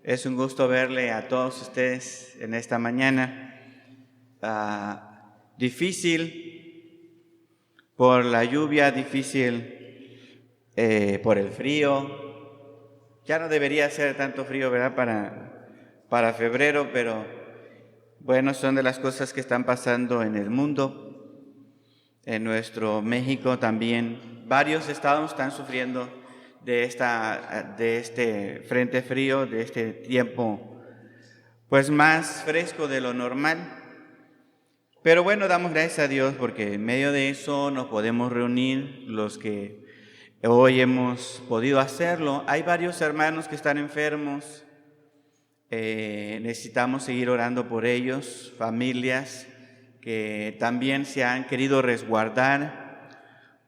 Es un gusto verle a todos ustedes en esta mañana. Difícil por la lluvia, difícil por el frío. Ya no debería ser tanto frío, ¿verdad? Para febrero, pero bueno, son de las cosas que están pasando en el mundo. En nuestro México también varios estados están sufriendo de este frente frío, de este tiempo pues más fresco de lo normal. Pero bueno, damos gracias a Dios porque en medio de eso nos podemos reunir los que hoy hemos podido hacerlo. Hay varios hermanos que están enfermos, necesitamos seguir orando por ellos, familias que también se han querido resguardar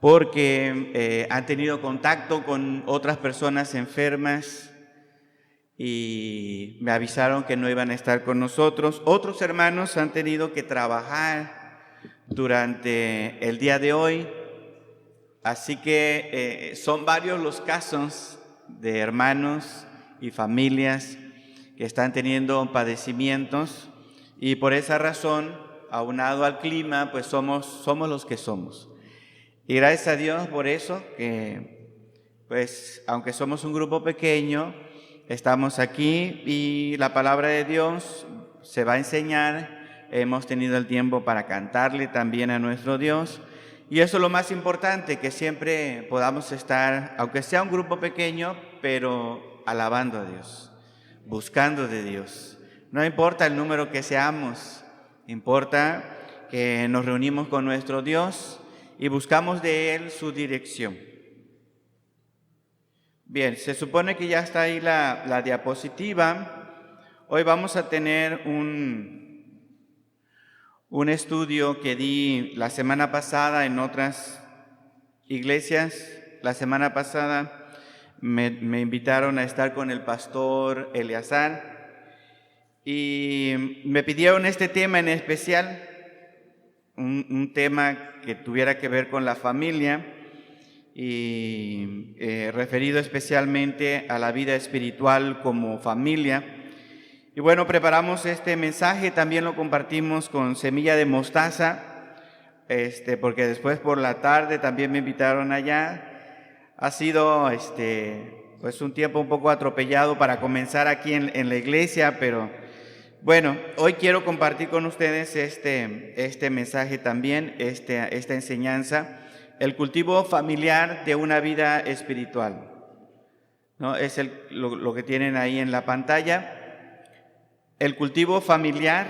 porque han tenido contacto con otras personas enfermas y me avisaron que no iban a estar con nosotros. Otros hermanos han tenido que trabajar durante el día de hoy, así que son varios los casos de hermanos y familias que están teniendo padecimientos y por esa razón, aunado al clima, pues somos los que somos. Y gracias a Dios por eso, que pues aunque somos un grupo pequeño, estamos aquí y la palabra de Dios se va a enseñar. Hemos tenido el tiempo para cantarle también a nuestro Dios. Y eso es lo más importante, que siempre podamos estar, aunque sea un grupo pequeño, pero alabando a Dios, buscando de Dios. No importa el número que seamos, importa que nos reunimos con nuestro Dios y buscamos de Él su dirección. Bien, se supone que ya está ahí la diapositiva. Hoy vamos a tener un estudio que di la semana pasada en otras iglesias. La semana pasada me invitaron a estar con el pastor Eleazar y me pidieron este tema en especial. Un tema que tuviera que ver con la familia y referido especialmente a la vida espiritual como familia. Y bueno, preparamos este mensaje, también lo compartimos con Semilla de Mostaza, porque después por la tarde también me invitaron allá. Ha sido pues un tiempo un poco atropellado para comenzar aquí en la iglesia, pero bueno, hoy quiero compartir con ustedes este mensaje también, esta enseñanza, el cultivo familiar de una vida espiritual, ¿no? Es lo que tienen ahí en la pantalla, el cultivo familiar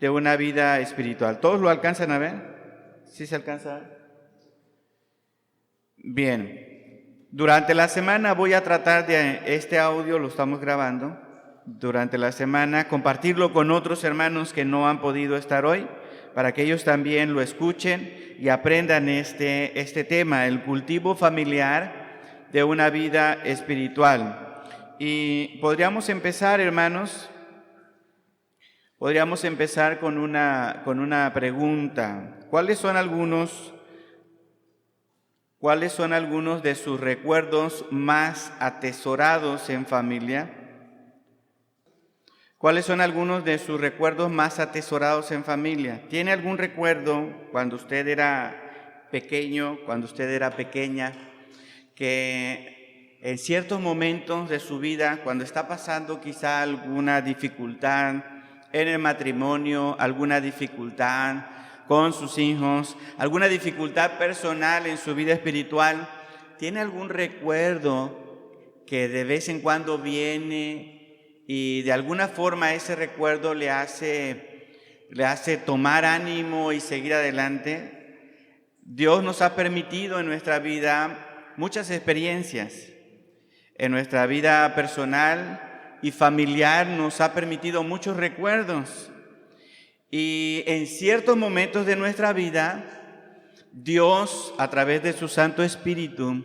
de una vida espiritual. ¿Todos lo alcanzan a ver? ¿Sí se alcanza a ver? Bien, durante la semana voy a tratar de este audio, lo estamos grabando, durante la semana, compartirlo con otros hermanos que no han podido estar hoy, para que ellos también lo escuchen y aprendan este tema, el cultivo familiar de una vida espiritual. Y podríamos empezar, hermanos, con una pregunta. ¿Cuáles son algunos de sus recuerdos más atesorados en familia? ¿Cuáles son algunos de sus recuerdos más atesorados en familia? ¿Tiene algún recuerdo cuando usted era pequeño, cuando usted era pequeña, que en ciertos momentos de su vida, cuando está pasando quizá alguna dificultad en el matrimonio, alguna dificultad con sus hijos, alguna dificultad personal en su vida espiritual, tiene algún recuerdo que de vez en cuando viene y de alguna forma ese recuerdo le hace tomar ánimo y seguir adelante? Dios nos ha permitido en nuestra vida muchas experiencias. En nuestra vida personal y familiar nos ha permitido muchos recuerdos. Y en ciertos momentos de nuestra vida, Dios, a través de su Santo Espíritu,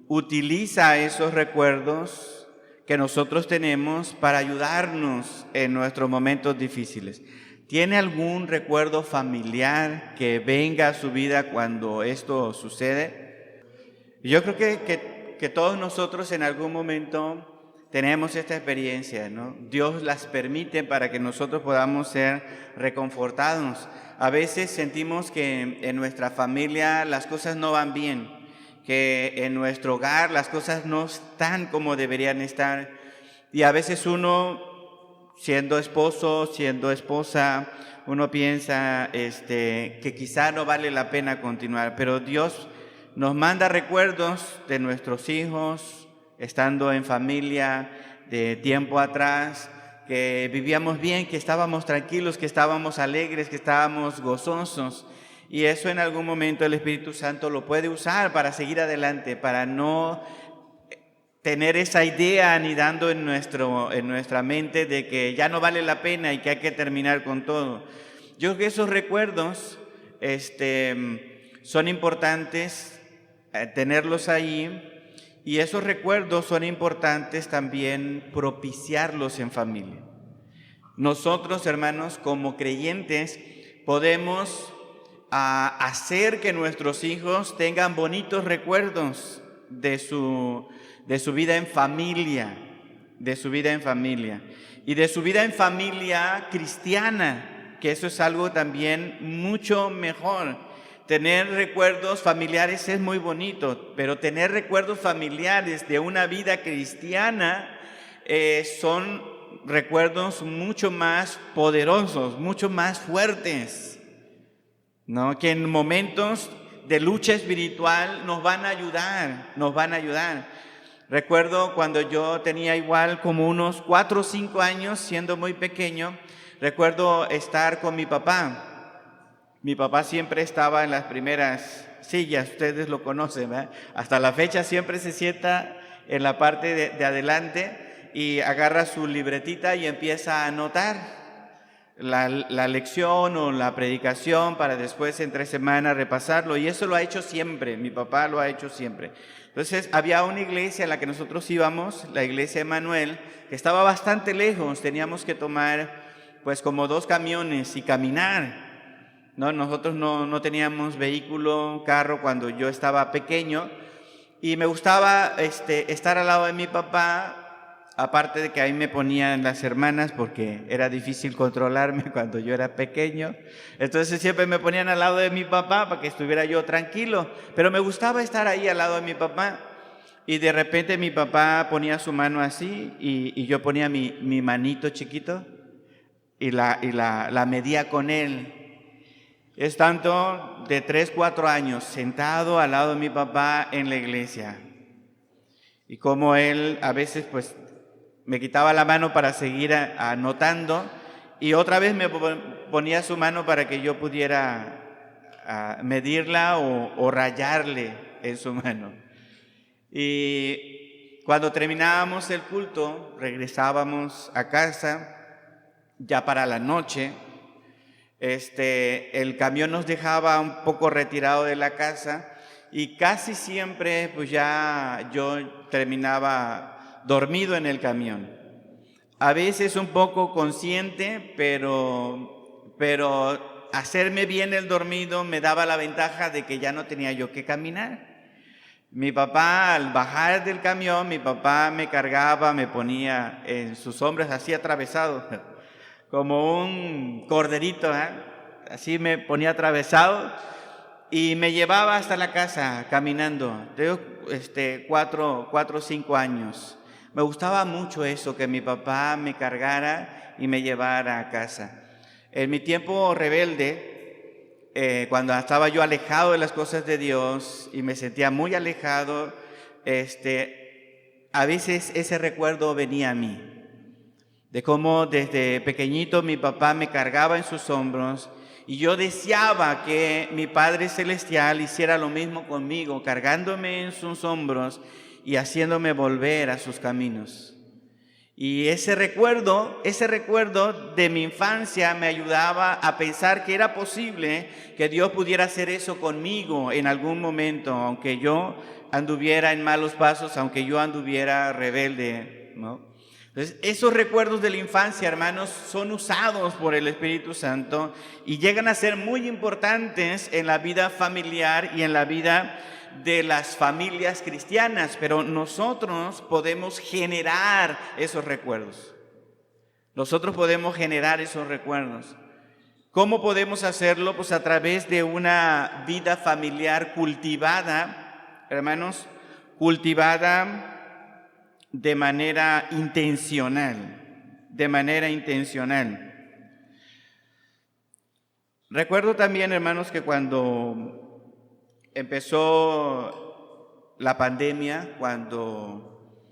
utiliza esos recuerdos que nosotros tenemos para ayudarnos en nuestros momentos difíciles. ¿Tiene algún recuerdo familiar que venga a su vida cuando esto sucede? Yo creo que todos nosotros en algún momento tenemos esta experiencia, ¿no? Dios las permite para que nosotros podamos ser reconfortados. A veces sentimos que en nuestra familia las cosas no van bien, que en nuestro hogar las cosas no están como deberían estar. Y a veces uno, siendo esposo, siendo esposa, uno piensa que quizá no vale la pena continuar, pero Dios nos manda recuerdos de nuestros hijos, estando en familia, de tiempo atrás, que vivíamos bien, que estábamos tranquilos, que estábamos alegres, que estábamos gozosos. Y eso en algún momento el Espíritu Santo lo puede usar para seguir adelante, para no tener esa idea anidando en nuestra mente de que ya no vale la pena y que hay que terminar con todo. Yo creo que esos recuerdos son importantes tenerlos ahí, y esos recuerdos son importantes también propiciarlos en familia. Nosotros, hermanos, como creyentes, podemos hacer que nuestros hijos tengan bonitos recuerdos de su vida en familia, y de su vida en familia cristiana, que eso es algo también mucho mejor. Tener recuerdos familiares es muy bonito, pero tener recuerdos familiares de una vida cristiana son recuerdos mucho más poderosos, mucho más fuertes, ¿no? Que en momentos de lucha espiritual nos van a ayudar. Recuerdo cuando yo tenía igual como unos 4 o 5 años, siendo muy pequeño, recuerdo estar con mi papá. Mi papá siempre estaba en las primeras sillas, ustedes lo conocen, ¿verdad? Hasta la fecha siempre se sienta en la parte de adelante y agarra su libretita y empieza a anotar la lección o la predicación para después entre semana repasarlo. Y eso lo ha hecho siempre, mi papá lo ha hecho siempre. Entonces había una iglesia a la que nosotros íbamos, la iglesia Emanuel, que estaba bastante lejos, teníamos que tomar pues como 2 camiones y caminar. No, nosotros no teníamos vehículo, carro cuando yo estaba pequeño, y me gustaba estar al lado de mi papá, aparte de que ahí me ponían las hermanas porque era difícil controlarme cuando yo era pequeño. Entonces siempre me ponían al lado de mi papá para que estuviera yo tranquilo, pero me gustaba estar ahí al lado de mi papá. Y de repente mi papá ponía su mano así y yo ponía mi manito chiquito y la medía con él. Es tanto de 3, 4 años sentado al lado de mi papá en la iglesia. Y como él a veces pues me quitaba la mano para seguir anotando y otra vez me ponía su mano para que yo pudiera medirla o rayarle en su mano. Y cuando terminábamos el culto, regresábamos a casa ya para la noche. El camión nos dejaba un poco retirado de la casa y casi siempre pues ya yo terminaba dormido en el camión. A veces un poco consciente, pero hacerme bien el dormido me daba la ventaja de que ya no tenía yo que caminar. Mi papá, al bajar del camión, mi papá me cargaba, me ponía en sus hombros así atravesado, como un corderito, así me ponía atravesado y me llevaba hasta la casa caminando. Tengo 4 o 5 años. Me gustaba mucho eso, que mi papá me cargara y me llevara a casa. En mi tiempo rebelde, cuando estaba yo alejado de las cosas de Dios y me sentía muy alejado, a veces ese recuerdo venía a mí, de cómo desde pequeñito mi papá me cargaba en sus hombros y yo deseaba que mi Padre Celestial hiciera lo mismo conmigo, cargándome en sus hombros y haciéndome volver a sus caminos. Y ese recuerdo de mi infancia me ayudaba a pensar que era posible que Dios pudiera hacer eso conmigo en algún momento, aunque yo anduviera en malos pasos, aunque yo anduviera rebelde, ¿no? Entonces, esos recuerdos de la infancia, hermanos, son usados por el Espíritu Santo y llegan a ser muy importantes en la vida familiar y en la vida de las familias cristianas, pero nosotros podemos generar esos recuerdos. Nosotros podemos generar esos recuerdos. ¿Cómo podemos hacerlo? Pues a través de una vida familiar cultivada, hermanos, cultivada de manera intencional, Recuerdo también, hermanos, que cuando empezó la pandemia, cuando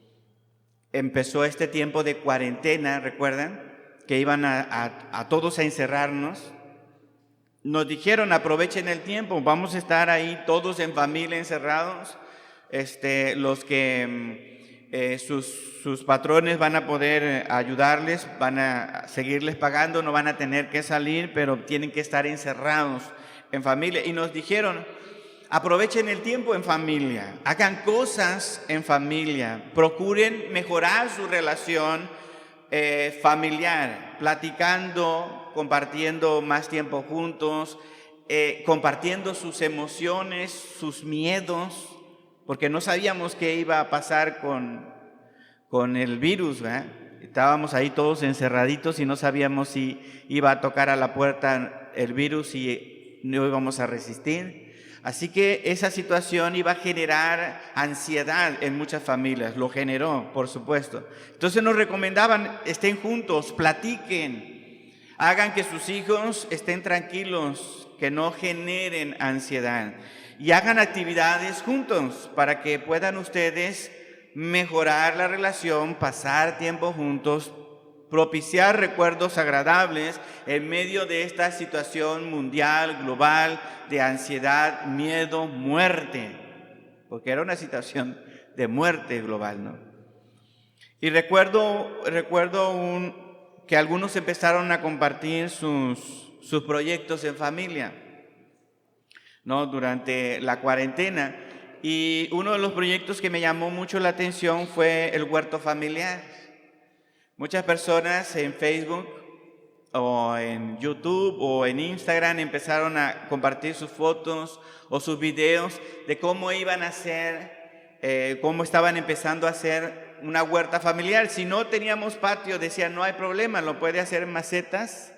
empezó este tiempo de cuarentena, ¿recuerdan? Que iban a todos a encerrarnos. Nos dijeron, aprovechen el tiempo, vamos a estar ahí todos en familia encerrados. Los que sus patrones van a poder ayudarles, van a seguirles pagando, no van a tener que salir, pero tienen que estar encerrados en familia. Y nos dijeron, aprovechen el tiempo en familia, hagan cosas en familia, procuren mejorar su relación familiar, platicando, compartiendo más tiempo juntos, compartiendo sus emociones, sus miedos, porque no sabíamos qué iba a pasar con el virus, ¿verdad? Estábamos ahí todos encerraditos y no sabíamos si iba a tocar a la puerta el virus y no íbamos a resistir. Así que esa situación iba a generar ansiedad en muchas familias, lo generó, por supuesto. Entonces nos recomendaban, estén juntos, platiquen, hagan que sus hijos estén tranquilos, que no generen ansiedad y hagan actividades juntos para que puedan ustedes mejorar la relación, pasar tiempo juntos, propiciar recuerdos agradables en medio de esta situación mundial, global, de ansiedad, miedo, muerte, porque era una situación de muerte global, ¿no? Y recuerdo que algunos empezaron a compartir sus proyectos en familia, ¿no? Durante la cuarentena. Y uno de los proyectos que me llamó mucho la atención fue el huerto familiar. Muchas personas en Facebook o en YouTube o en Instagram empezaron a compartir sus fotos o sus videos de cómo iban a hacer, cómo estaban empezando a hacer una huerta familiar. Si no teníamos patio, decían, no hay problema, lo puede hacer en macetas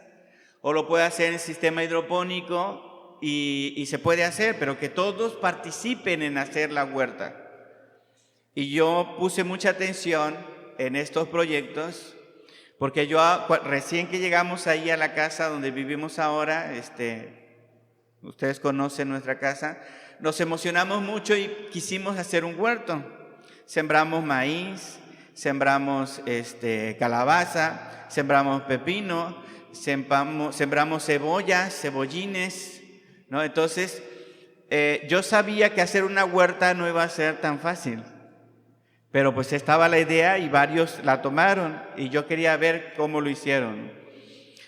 o lo puede hacer en sistema hidropónico y se puede hacer, pero que todos participen en hacer la huerta. Y yo puse mucha atención en estos proyectos, porque yo recién que llegamos ahí a la casa donde vivimos ahora, ustedes conocen nuestra casa, nos emocionamos mucho y quisimos hacer un huerto. Sembramos maíz, sembramos calabaza, sembramos pepino, sembramos cebollas, cebollines, ¿no? Entonces, yo sabía que hacer una huerta no iba a ser tan fácil. Pero pues estaba la idea y varios la tomaron y yo quería ver cómo lo hicieron.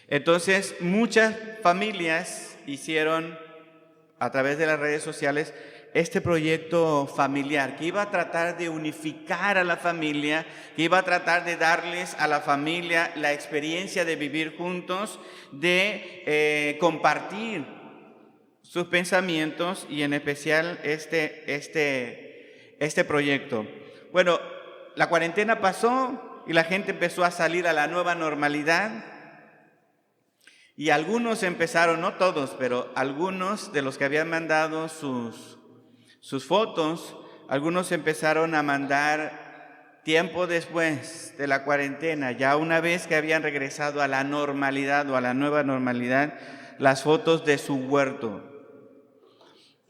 Entonces, muchas familias hicieron a través de las redes sociales este proyecto familiar que iba a tratar de unificar a la familia, que iba a tratar de darles a la familia la experiencia de vivir juntos, de compartir sus pensamientos y en especial este proyecto. Bueno, la cuarentena pasó y la gente empezó a salir a la nueva normalidad y algunos empezaron, no todos, pero algunos de los que habían mandado sus fotos, algunos empezaron a mandar tiempo después de la cuarentena, ya una vez que habían regresado a la normalidad o a la nueva normalidad, las fotos de su huerto.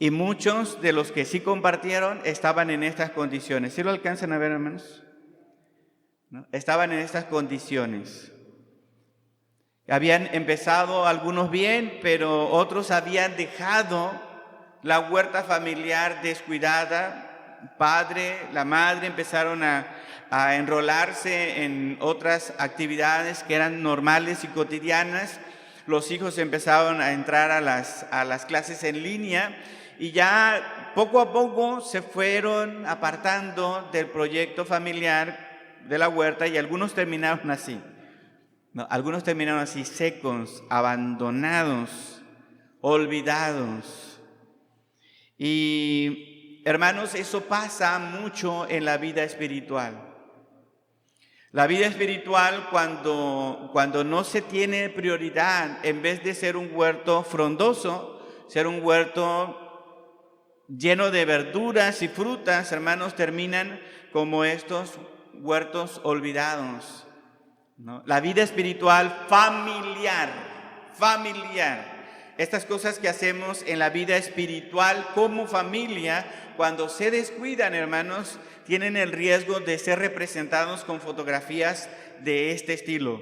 Y muchos de los que sí compartieron estaban en estas condiciones. ¿Sí lo alcanzan a ver, hermanos? ¿No? Estaban en estas condiciones. Habían empezado algunos bien, pero otros habían dejado la huerta familiar descuidada. Padre, la madre empezaron a enrolarse en otras actividades que eran normales y cotidianas. Los hijos empezaron a entrar a las clases en línea. Y ya poco a poco se fueron apartando del proyecto familiar de la huerta y algunos terminaron así. No, algunos terminaron así, secos, abandonados, olvidados. Y hermanos, eso pasa mucho en la vida espiritual. La vida espiritual, cuando no se tiene prioridad, en vez de ser un huerto frondoso, ser un huerto lleno de verduras y frutas, hermanos, terminan como estos huertos olvidados, ¿no? La vida espiritual familiar. Estas cosas que hacemos en la vida espiritual como familia, cuando se descuidan, hermanos, tienen el riesgo de ser representados con fotografías de este estilo,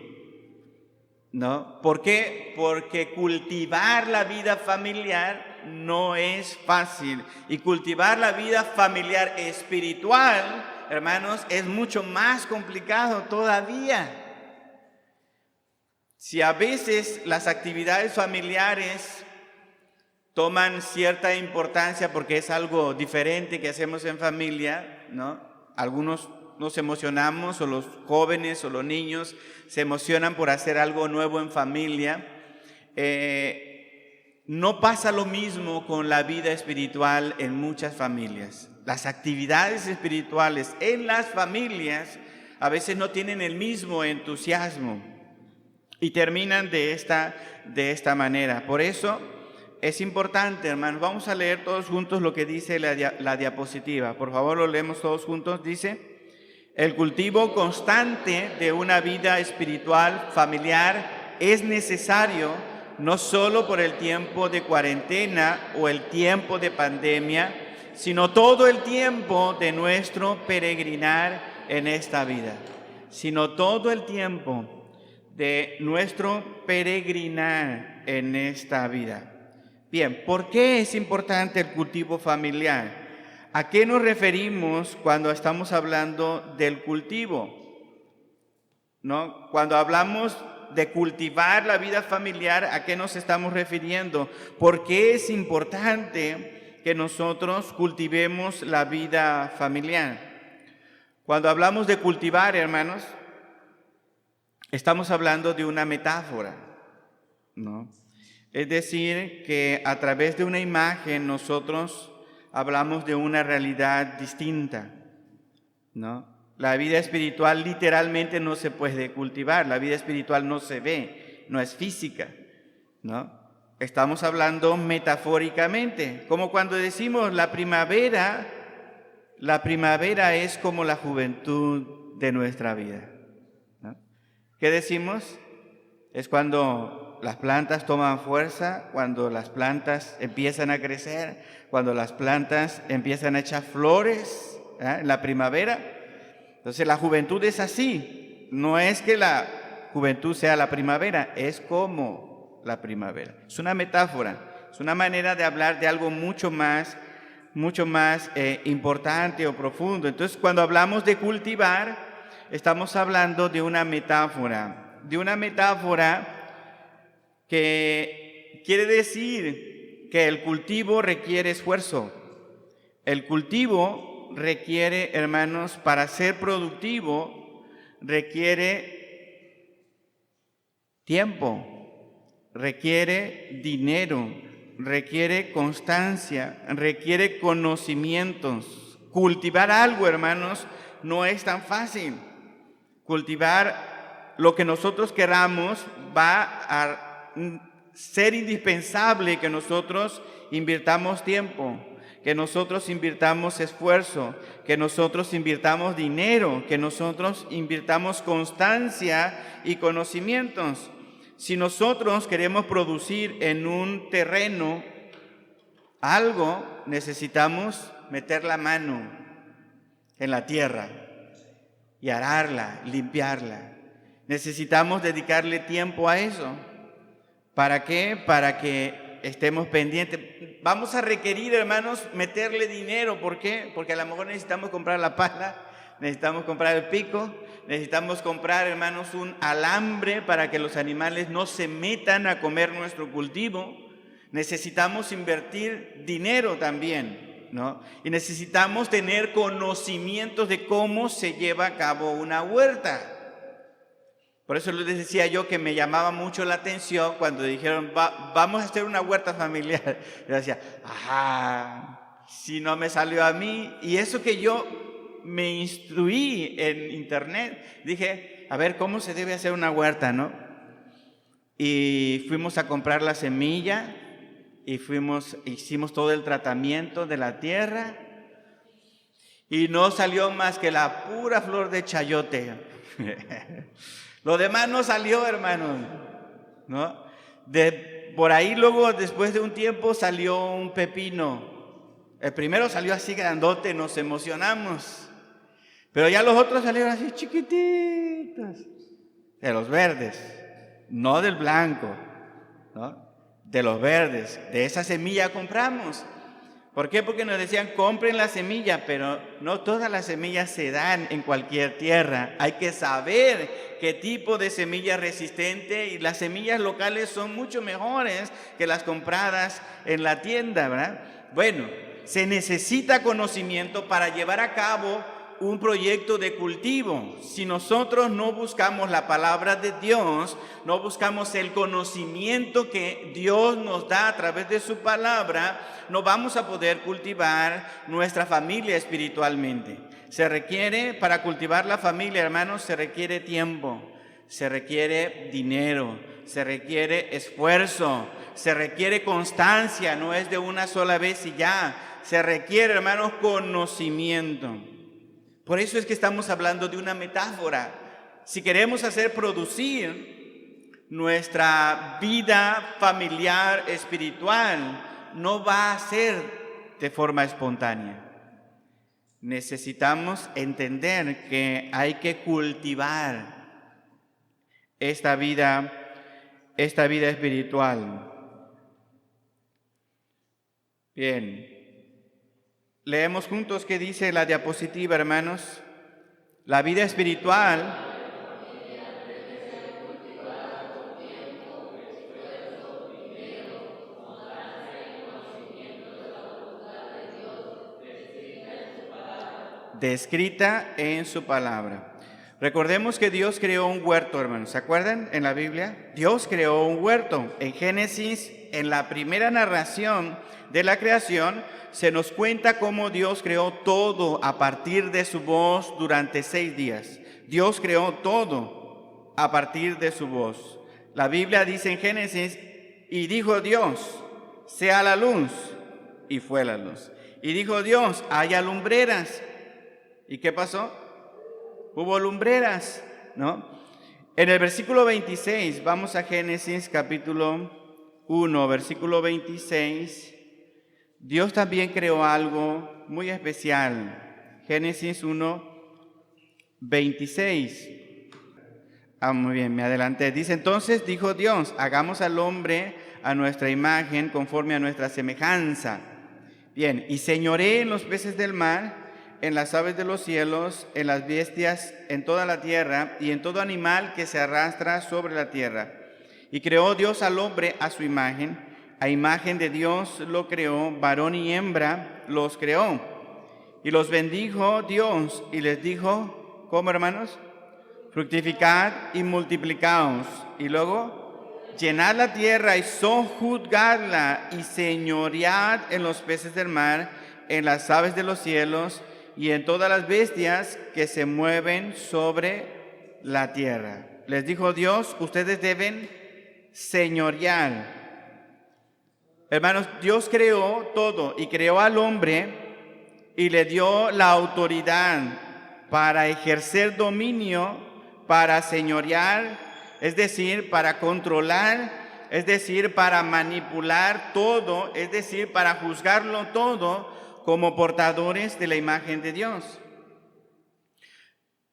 ¿no? ¿Por qué? Porque cultivar la vida familiar no es fácil. Y cultivar la vida familiar espiritual, hermanos, es mucho más complicado todavía. Si a veces las actividades familiares toman cierta importancia porque es algo diferente que hacemos en familia, ¿no? Algunos nos emocionamos, o los jóvenes o los niños se emocionan por hacer algo nuevo en familia. No pasa lo mismo con la vida espiritual en muchas familias. Las actividades espirituales en las familias a veces no tienen el mismo entusiasmo y terminan de esta manera. Por eso es importante, hermanos, vamos a leer todos juntos lo que dice la diapositiva. Por favor, lo leemos todos juntos. Dice: el cultivo constante de una vida espiritual familiar es necesario no solo por el tiempo de cuarentena o el tiempo de pandemia, sino todo el tiempo de nuestro peregrinar en esta vida. Sino todo el tiempo de nuestro peregrinar en esta vida. Bien, ¿por qué es importante el cultivo familiar? ¿A qué nos referimos cuando estamos hablando del cultivo? ¿No? Cuando hablamos de cultivar la vida familiar, ¿a qué nos estamos refiriendo? ¿Por qué es importante que nosotros cultivemos la vida familiar? Cuando hablamos de cultivar, hermanos, estamos hablando de una metáfora, ¿no? Es decir, que a través de una imagen nosotros hablamos de una realidad distinta, ¿no? La vida espiritual literalmente no se puede cultivar, la vida espiritual no se ve, no es física, ¿no? Estamos hablando metafóricamente, como cuando decimos la primavera es como la juventud de nuestra vida, ¿no? ¿Qué decimos? Es cuando las plantas toman fuerza, cuando las plantas empiezan a crecer, cuando las plantas empiezan a echar flores, en la primavera. Entonces la juventud es así, no es que la juventud sea la primavera, es como la primavera. Es una metáfora, es una manera de hablar de algo mucho más importante o profundo. Entonces cuando hablamos de cultivar, estamos hablando de una metáfora que quiere decir que el cultivo requiere esfuerzo. El cultivo requiere, hermanos, para ser productivo, requiere tiempo, requiere dinero, requiere constancia, requiere conocimientos. Cultivar algo, hermanos, no es tan fácil. Cultivar lo que nosotros queramos va a ser indispensable que nosotros invirtamos tiempo, que nosotros invirtamos esfuerzo, que nosotros invirtamos dinero, que nosotros invirtamos constancia y conocimientos. Si nosotros queremos producir en un terreno algo, necesitamos meter la mano en la tierra y ararla, limpiarla. Necesitamos dedicarle tiempo a eso. ¿Para qué? Para que estemos pendientes. Vamos a requerir, hermanos, meterle dinero. ¿Por qué? Porque a lo mejor necesitamos comprar la pala, necesitamos comprar el pico, necesitamos comprar, hermanos, un alambre para que los animales no se metan a comer nuestro cultivo. Necesitamos invertir dinero también, ¿no? Y necesitamos tener conocimientos de cómo se lleva a cabo una huerta. Por eso les decía yo que me llamaba mucho la atención cuando dijeron, vamos a hacer una huerta familiar. Yo decía, ajá, si no me salió a mí. Y eso que yo me instruí en internet, dije, a ver, ¿cómo se debe hacer una huerta, no? Y fuimos a comprar la semilla y hicimos todo el tratamiento de la tierra y no salió más que la pura flor de chayote. Lo demás no salió, hermanos, ¿no? Por ahí luego, después de un tiempo, salió un pepino. El primero salió así grandote, nos emocionamos. Pero ya los otros salieron así chiquititos. De los verdes, no del blanco, ¿no? De los verdes. De esa semilla compramos. ¿Por qué? Porque nos decían, compren la semilla, pero no todas las semillas se dan en cualquier tierra. Hay que saber qué tipo de semilla es resistente, y las semillas locales son mucho mejores que las compradas en la tienda, ¿verdad? Bueno, se necesita conocimiento para llevar a cabo un proyecto de cultivo. Si nosotros no buscamos la palabra de Dios, no buscamos el conocimiento que Dios nos da a través de su palabra, no vamos a poder cultivar nuestra familia espiritualmente. Se requiere, para cultivar la familia, hermanos, se requiere tiempo, se requiere dinero, se requiere esfuerzo, se requiere constancia, no es de una sola vez y ya. Se requiere, hermanos, conocimiento. Por eso es que estamos hablando de una metáfora. Si queremos hacer producir nuestra vida familiar espiritual, no va a ser de forma espontánea. Necesitamos entender que hay que cultivar esta vida espiritual. Bien. Leemos juntos qué dice la diapositiva, hermanos. La vida espiritual descrita en su palabra. Recordemos que Dios creó un huerto, hermanos. ¿Se acuerdan en la Biblia? Dios creó un huerto. En Génesis, en la primera narración de la creación, se nos cuenta cómo Dios creó todo a partir de su voz durante 6 días. Dios creó todo a partir de su voz. La Biblia dice en Génesis, y dijo Dios, sea la luz, y fue la luz. Y dijo Dios, haya lumbreras. ¿Y qué pasó? Hubo lumbreras, ¿no? En el versículo 26, vamos a Génesis capítulo 1, versículo 26. Dios también creó algo muy especial. Génesis 1, 26. Muy bien, me adelanté. Dice, entonces dijo Dios, hagamos al hombre a nuestra imagen, conforme a nuestra semejanza. Bien, y señoré en los peces del mar, en las aves de los cielos, en las bestias, en toda la tierra, y en todo animal que se arrastra sobre la tierra. Y creó Dios al hombre a su imagen. A imagen de Dios lo creó, varón y hembra los creó. Y los bendijo Dios y les dijo, ¿cómo, hermanos? Fructificad y multiplicaos. Y luego, llenad la tierra y sojuzgadla y señoread en los peces del mar, en las aves de los cielos y en todas las bestias que se mueven sobre la tierra. Les dijo Dios, ustedes deben señorear. Hermanos, Dios creó todo y creó al hombre y le dio la autoridad para ejercer dominio, para señorear, es decir, para controlar, es decir, para manipular todo, es decir, para juzgarlo todo como portadores de la imagen de Dios.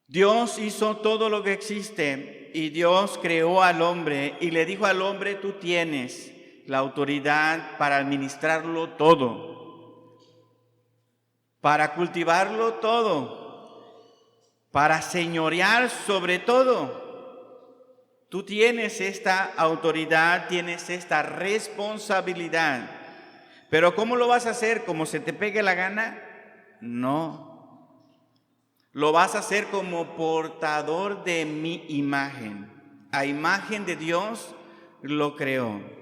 Dios hizo todo lo que existe y Dios creó al hombre y le dijo al hombre, tú tienes la autoridad para administrarlo todo, para cultivarlo todo, para señorear sobre todo. Tú tienes esta autoridad, tienes esta responsabilidad. Pero ¿cómo lo vas a hacer? ¿Como se te pegue la gana? No. Lo vas a hacer como portador de mi imagen. A imagen de Dios lo creó.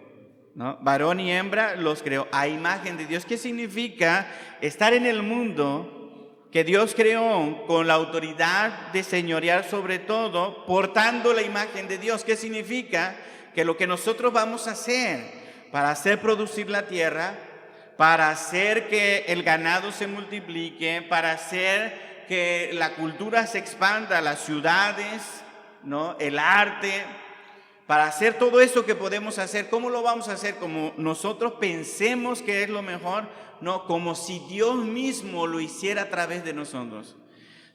¿no? Varón y hembra los creó a imagen de Dios. ¿Qué significa estar en el mundo que Dios creó con la autoridad de señorear sobre todo, portando la imagen de Dios? ¿Qué significa? Que lo que nosotros vamos a hacer para hacer producir la tierra, para hacer que el ganado se multiplique, para hacer que la cultura se expanda, las ciudades, ¿no? El arte, para hacer todo eso que podemos hacer, ¿cómo lo vamos a hacer? Como nosotros pensemos que es lo mejor, no, como si Dios mismo lo hiciera a través de nosotros.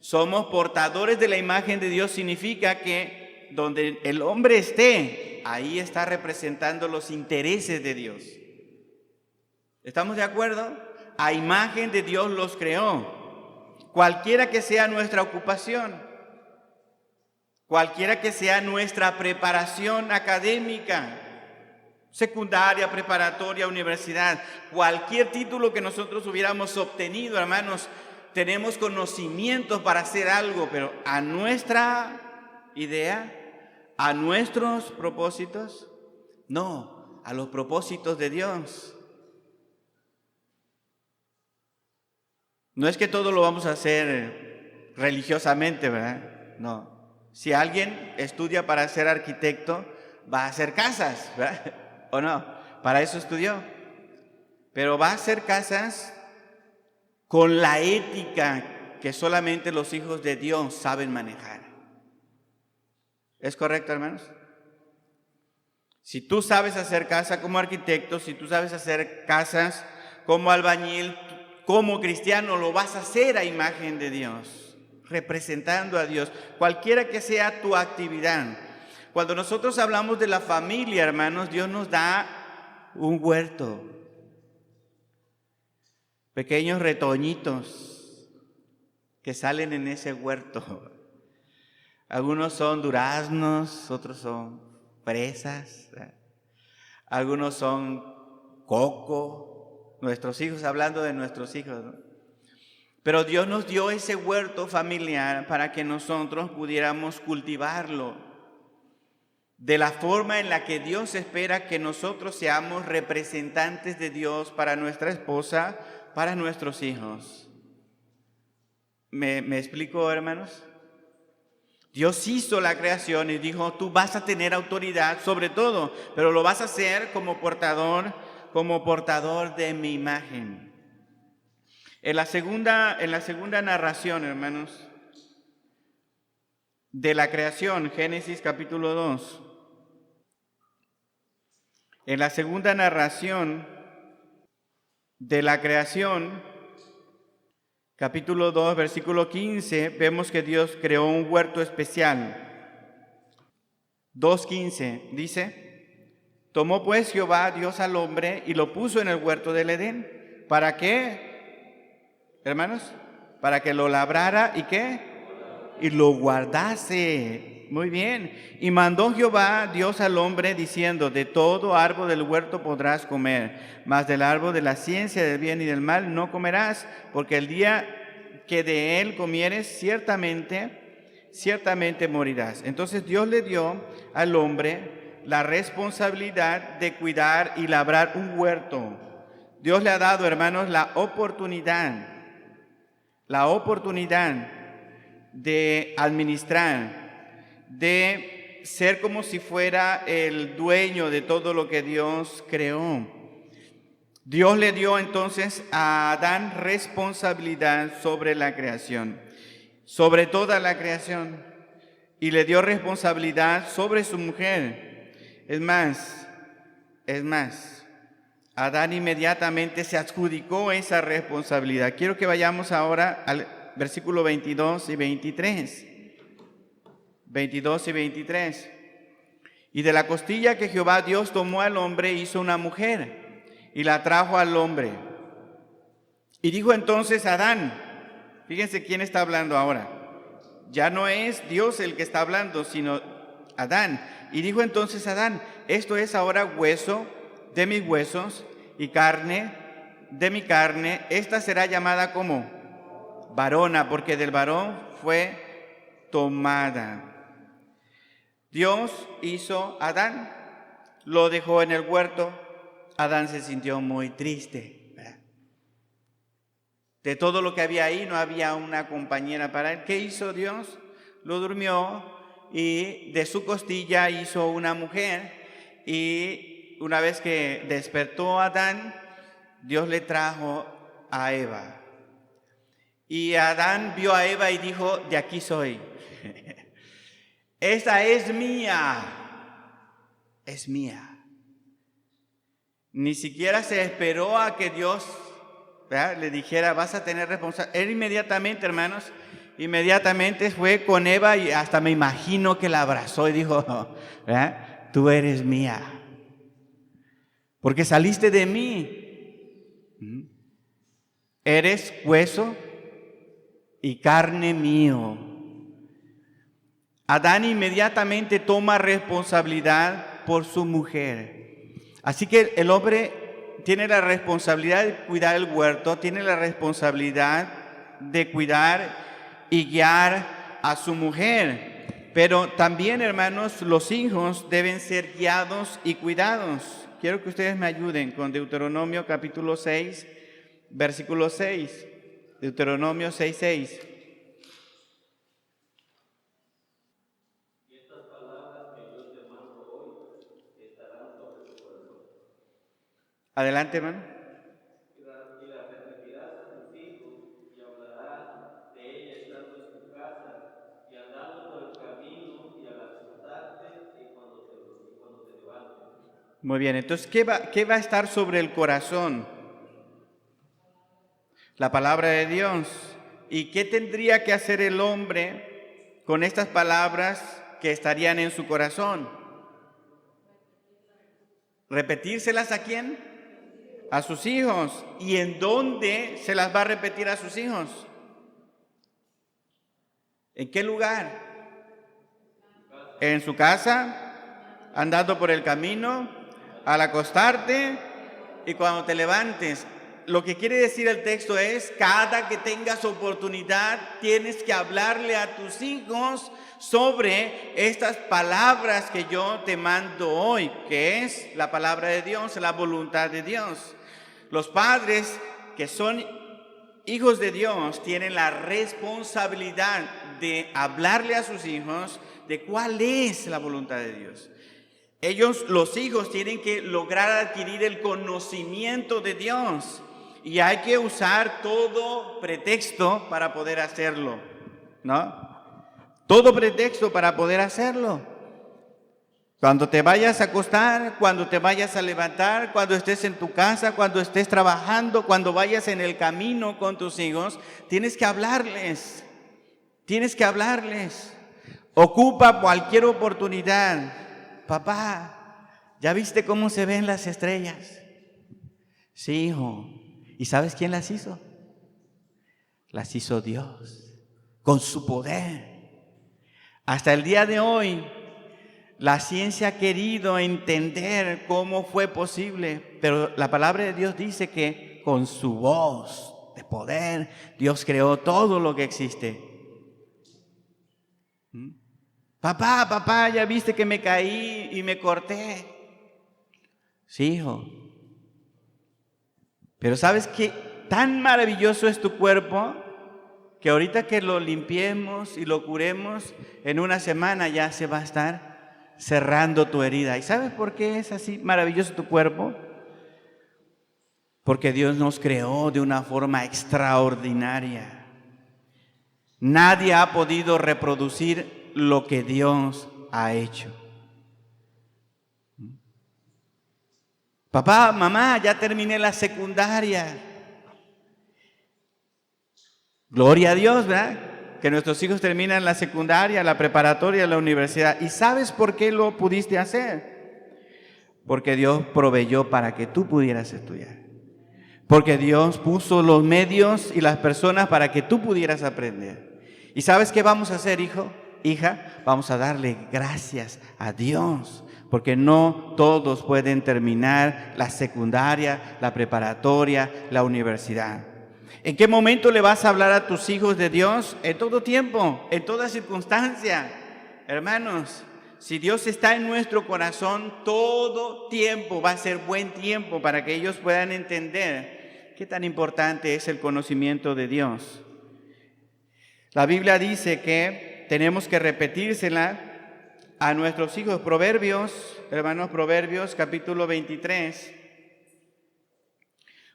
Somos portadores de la imagen de Dios, significa que donde el hombre esté, ahí está representando los intereses de Dios. ¿Estamos de acuerdo? A imagen de Dios los creó. Cualquiera que sea nuestra ocupación, cualquiera que sea nuestra preparación académica, secundaria, preparatoria, universidad, cualquier título que nosotros hubiéramos obtenido, hermanos, tenemos conocimientos para hacer algo, pero a nuestra idea, a nuestros propósitos, no, a los propósitos de Dios. No es que todo lo vamos a hacer religiosamente, ¿verdad? No. Si alguien estudia para ser arquitecto, va a hacer casas, ¿verdad? ¿O no? Para eso estudió. Pero va a hacer casas con la ética que solamente los hijos de Dios saben manejar. ¿Es correcto, hermanos? Si tú sabes hacer casa como arquitecto, si tú sabes hacer casas como albañil, como cristiano lo vas a hacer a imagen de Dios, representando a Dios, cualquiera que sea tu actividad. Cuando nosotros hablamos de la familia, hermanos, Dios nos da un huerto, pequeños retoñitos que salen en ese huerto. Algunos son duraznos, otros son fresas, algunos son coco. Nuestros hijos, hablando de nuestros hijos, ¿no? Pero Dios nos dio ese huerto familiar para que nosotros pudiéramos cultivarlo de la forma en la que Dios espera que nosotros seamos representantes de Dios para nuestra esposa, para nuestros hijos. ¿Me explico, hermanos? Dios hizo la creación y dijo, tú vas a tener autoridad sobre todo, pero lo vas a hacer como portador de mi imagen. En la segunda narración, hermanos, de la creación, Génesis capítulo 2. En la segunda narración de la creación, capítulo 2, versículo 15, vemos que Dios creó un huerto especial. 2:15 dice: tomó pues Jehová Dios al hombre y lo puso en el huerto del Edén. ¿Para qué, hermanos? Para que lo labrara y ¿qué? Y lo guardase. Muy bien. Y mandó Jehová Dios al hombre diciendo: de todo árbol del huerto podrás comer, mas del árbol de la ciencia del bien y del mal no comerás, porque el día que de él comieres ciertamente morirás. Entonces Dios le dio al hombre la responsabilidad de cuidar y labrar un huerto. Dios le ha dado, hermanos, la oportunidad de administrar, de ser como si fuera el dueño de todo lo que Dios creó. Dios le dio entonces a Adán responsabilidad sobre la creación, sobre toda la creación, y le dio responsabilidad sobre su mujer. Es más, Adán inmediatamente se adjudicó esa responsabilidad. Quiero que vayamos ahora al versículo 22 y 23. 22 y 23. Y de la costilla que Jehová Dios tomó al hombre, hizo una mujer y la trajo al hombre. Y dijo entonces Adán, fíjense quién está hablando ahora. Ya no es Dios el que está hablando, sino Adán. Y dijo entonces Adán: esto es ahora hueso de mis huesos y carne de mi carne. Esta será llamada como varona, porque del varón fue tomada. Dios hizo a Adán, lo dejó en el huerto, Adán se sintió muy triste, ¿verdad? De todo lo que había ahí, no había una compañera para él. ¿Qué hizo Dios? Lo durmió y de su costilla hizo una mujer. Y una vez que despertó Adán, Dios le trajo a Eva. Y Adán vio a Eva y dijo, de aquí soy. Esta es mía. Es mía. Ni siquiera se esperó a que Dios, ¿verdad?, le dijera, vas a tener responsabilidad. Él inmediatamente, hermanos, inmediatamente fue con Eva y hasta me imagino que la abrazó y dijo, ¿verdad?, tú eres mía, porque saliste de mí. Eres hueso y carne mío. Adán inmediatamente toma responsabilidad por su mujer. Así que el hombre tiene la responsabilidad de cuidar el huerto, tiene la responsabilidad de cuidar y guiar a su mujer. Pero también, hermanos, los hijos deben ser guiados y cuidados. Quiero que ustedes me ayuden con Deuteronomio capítulo 6, versículo 6. Deuteronomio 6:6. Adelante, hermano. Y las repetirás a tus hijos y hablarás de ella estando en tu casa y andando por el camino y al acostarte y cuando te levantes. Muy bien, entonces, ¿qué va a estar sobre el corazón? La palabra de Dios. ¿Y qué tendría que hacer el hombre con estas palabras que estarían en su corazón? ¿Repetírselas a quién? A sus hijos. ¿Y en dónde se las va a repetir a sus hijos? ¿En qué lugar? En su casa, andando por el camino, al acostarte y cuando te levantes. Lo que quiere decir el texto es, cada que tengas oportunidad, tienes que hablarle a tus hijos sobre estas palabras que yo te mando hoy, que es la palabra de Dios, la voluntad de Dios. Los padres que son hijos de Dios tienen la responsabilidad de hablarle a sus hijos de cuál es la voluntad de Dios. Ellos, los hijos, tienen que lograr adquirir el conocimiento de Dios y hay que usar todo pretexto para poder hacerlo, ¿no? Todo pretexto para poder hacerlo. Cuando te vayas a acostar, cuando te vayas a levantar, cuando estés en tu casa, cuando estés trabajando, cuando vayas en el camino con tus hijos, tienes que hablarles. Tienes que hablarles. Ocupa cualquier oportunidad. Papá, ¿ya viste cómo se ven las estrellas? Sí, hijo. ¿Y sabes quién las hizo? Las hizo Dios, con su poder. Hasta el día de hoy, la ciencia ha querido entender cómo fue posible, pero la palabra de Dios dice que con su voz de poder, Dios creó todo lo que existe. Papá, ¿ya viste que me caí y me corté? Sí, hijo. Pero ¿sabes qué? Tan maravilloso es tu cuerpo que ahorita que lo limpiemos y lo curemos, en una semana ya se va a estar cerrando tu herida. ¿Y sabes por qué es así maravilloso tu cuerpo? Porque Dios nos creó de una forma extraordinaria. Nadie ha podido reproducir lo que Dios ha hecho. Papá, mamá, ya terminé la secundaria. Gloria a Dios, ¿verdad? Que nuestros hijos terminan la secundaria, la preparatoria, la universidad. ¿Y sabes por qué lo pudiste hacer? Porque Dios proveyó para que tú pudieras estudiar. Porque Dios puso los medios y las personas para que tú pudieras aprender. ¿Y sabes qué vamos a hacer, hijo? Hija, vamos a darle gracias a Dios. Porque no todos pueden terminar la secundaria, la preparatoria, la universidad. ¿En qué momento le vas a hablar a tus hijos de Dios? En todo tiempo, en toda circunstancia. Hermanos, Si Dios está en nuestro corazón, todo tiempo va a ser buen tiempo para que ellos puedan entender qué tan importante es el conocimiento de Dios. La Biblia dice que tenemos que repetírsela a nuestros hijos. Proverbios, hermanos, Proverbios capítulo 23.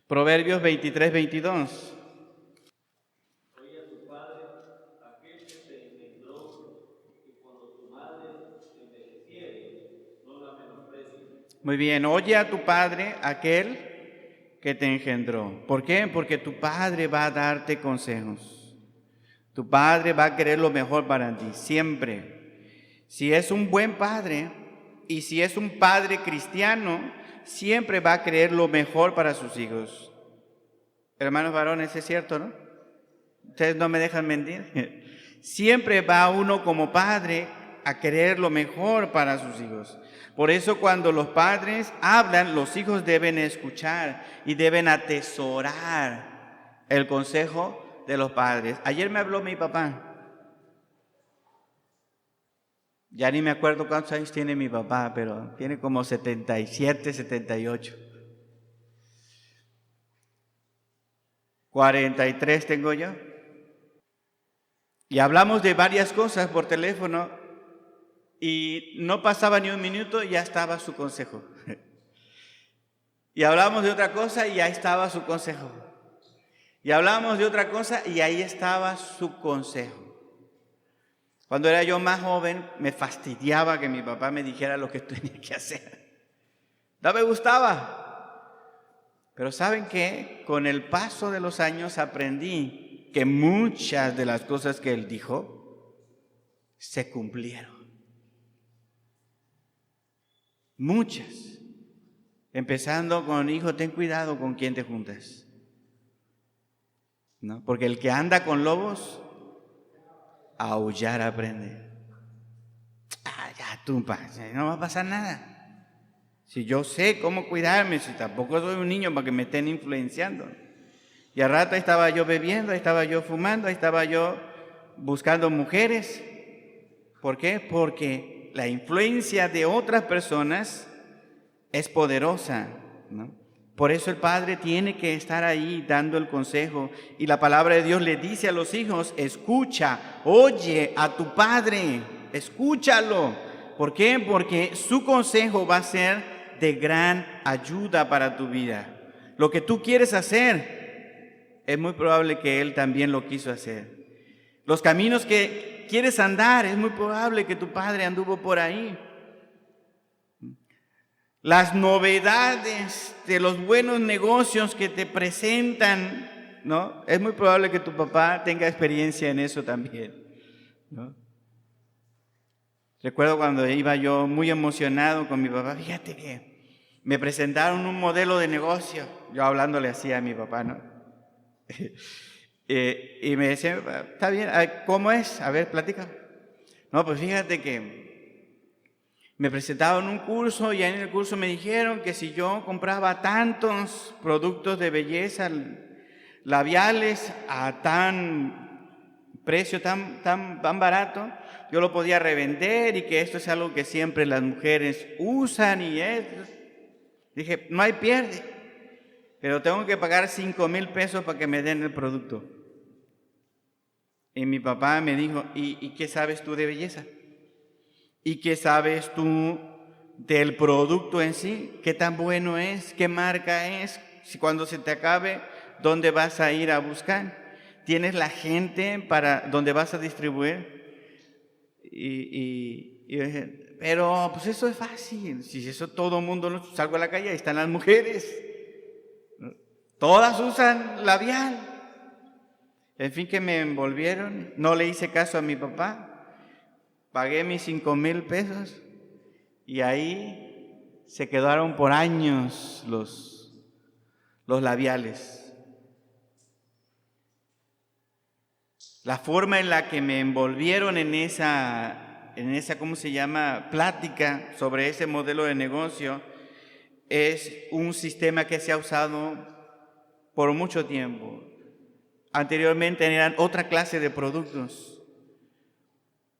Proverbios 23, 22. Oye a tu padre, aquel que te engendró, y cuando tu madre envejeciere, no la menosprecies. Muy bien, oye a tu padre, aquel que te engendró. ¿Por qué? Porque tu padre va a darte consejos. Tu padre va a querer lo mejor para ti, siempre. Si es un buen padre y si es un padre cristiano, siempre va a querer lo mejor para sus hijos. Hermanos varones, es cierto, ¿no? Ustedes no me dejan mentir. Siempre va uno como padre a querer lo mejor para sus hijos. Por eso cuando los padres hablan, los hijos deben escuchar y deben atesorar el consejo de los padres. Ayer me habló mi papá. Ya ni me acuerdo cuántos años tiene mi papá, pero tiene como 77, 78. 43 tengo yo. Y hablamos de varias cosas por teléfono y no pasaba ni un minuto y ya estaba su consejo. Y hablamos de otra cosa y ya estaba su consejo. Y hablamos de otra cosa y ahí estaba su consejo. Cuando era yo más joven, me fastidiaba que mi papá me dijera lo que tenía que hacer. No me gustaba. Pero ¿saben qué? Con el paso de los años aprendí que muchas de las cosas que él dijo se cumplieron. Muchas. Empezando con, hijo, ten cuidado con quién te juntas. ¿No? Porque el que anda con lobos, a aullar aprende. Ya tú, no va a pasar nada. Si yo sé cómo cuidarme, si tampoco soy un niño para que me estén influenciando. Y al rato estaba yo bebiendo, estaba yo fumando, estaba yo buscando mujeres. ¿Por qué? Porque la influencia de otras personas es poderosa, ¿no? Por eso el padre tiene que estar ahí dando el consejo. Y la palabra de Dios le dice a los hijos, escucha, oye a tu padre, escúchalo. ¿Por qué? Porque su consejo va a ser de gran ayuda para tu vida. Lo que tú quieres hacer, es muy probable que él también lo quiso hacer. Los caminos que quieres andar, es muy probable que tu padre anduvo por ahí. Las novedades de los buenos negocios que te presentan, ¿no? Es muy probable que tu papá tenga experiencia en eso también, ¿no? Recuerdo cuando iba yo muy emocionado con mi papá, fíjate que me presentaron un modelo de negocio, yo hablándole así a mi papá, ¿no? Y me decía, está bien, ¿cómo es? A ver, platica. No, pues fíjate que me presentaron un curso y en el curso me dijeron que si yo compraba tantos productos de belleza labiales a precio tan barato, yo lo podía revender y que esto es algo que siempre las mujeres usan y dije, no hay pierde, pero tengo que pagar 5,000 pesos para que me den el producto. Y mi papá me dijo, ¿y qué sabes tú de belleza? ¿Y qué sabes tú del producto en sí? ¿Qué tan bueno es? ¿Qué marca es? Si cuando se te acabe, ¿dónde vas a ir a buscar? ¿Tienes la gente para donde vas a distribuir? Y yo dije, pero pues eso es fácil. Si eso todo el mundo, salgo a la calle, ahí están las mujeres. Todas usan labial. En fin, que me envolvieron. No le hice caso a mi papá. Pagué mis 5,000 pesos y ahí se quedaron por años los labiales. La forma en la que me envolvieron en esa, ¿cómo se llama?, plática sobre ese modelo de negocio, es un sistema que se ha usado por mucho tiempo. Anteriormente eran otra clase de productos.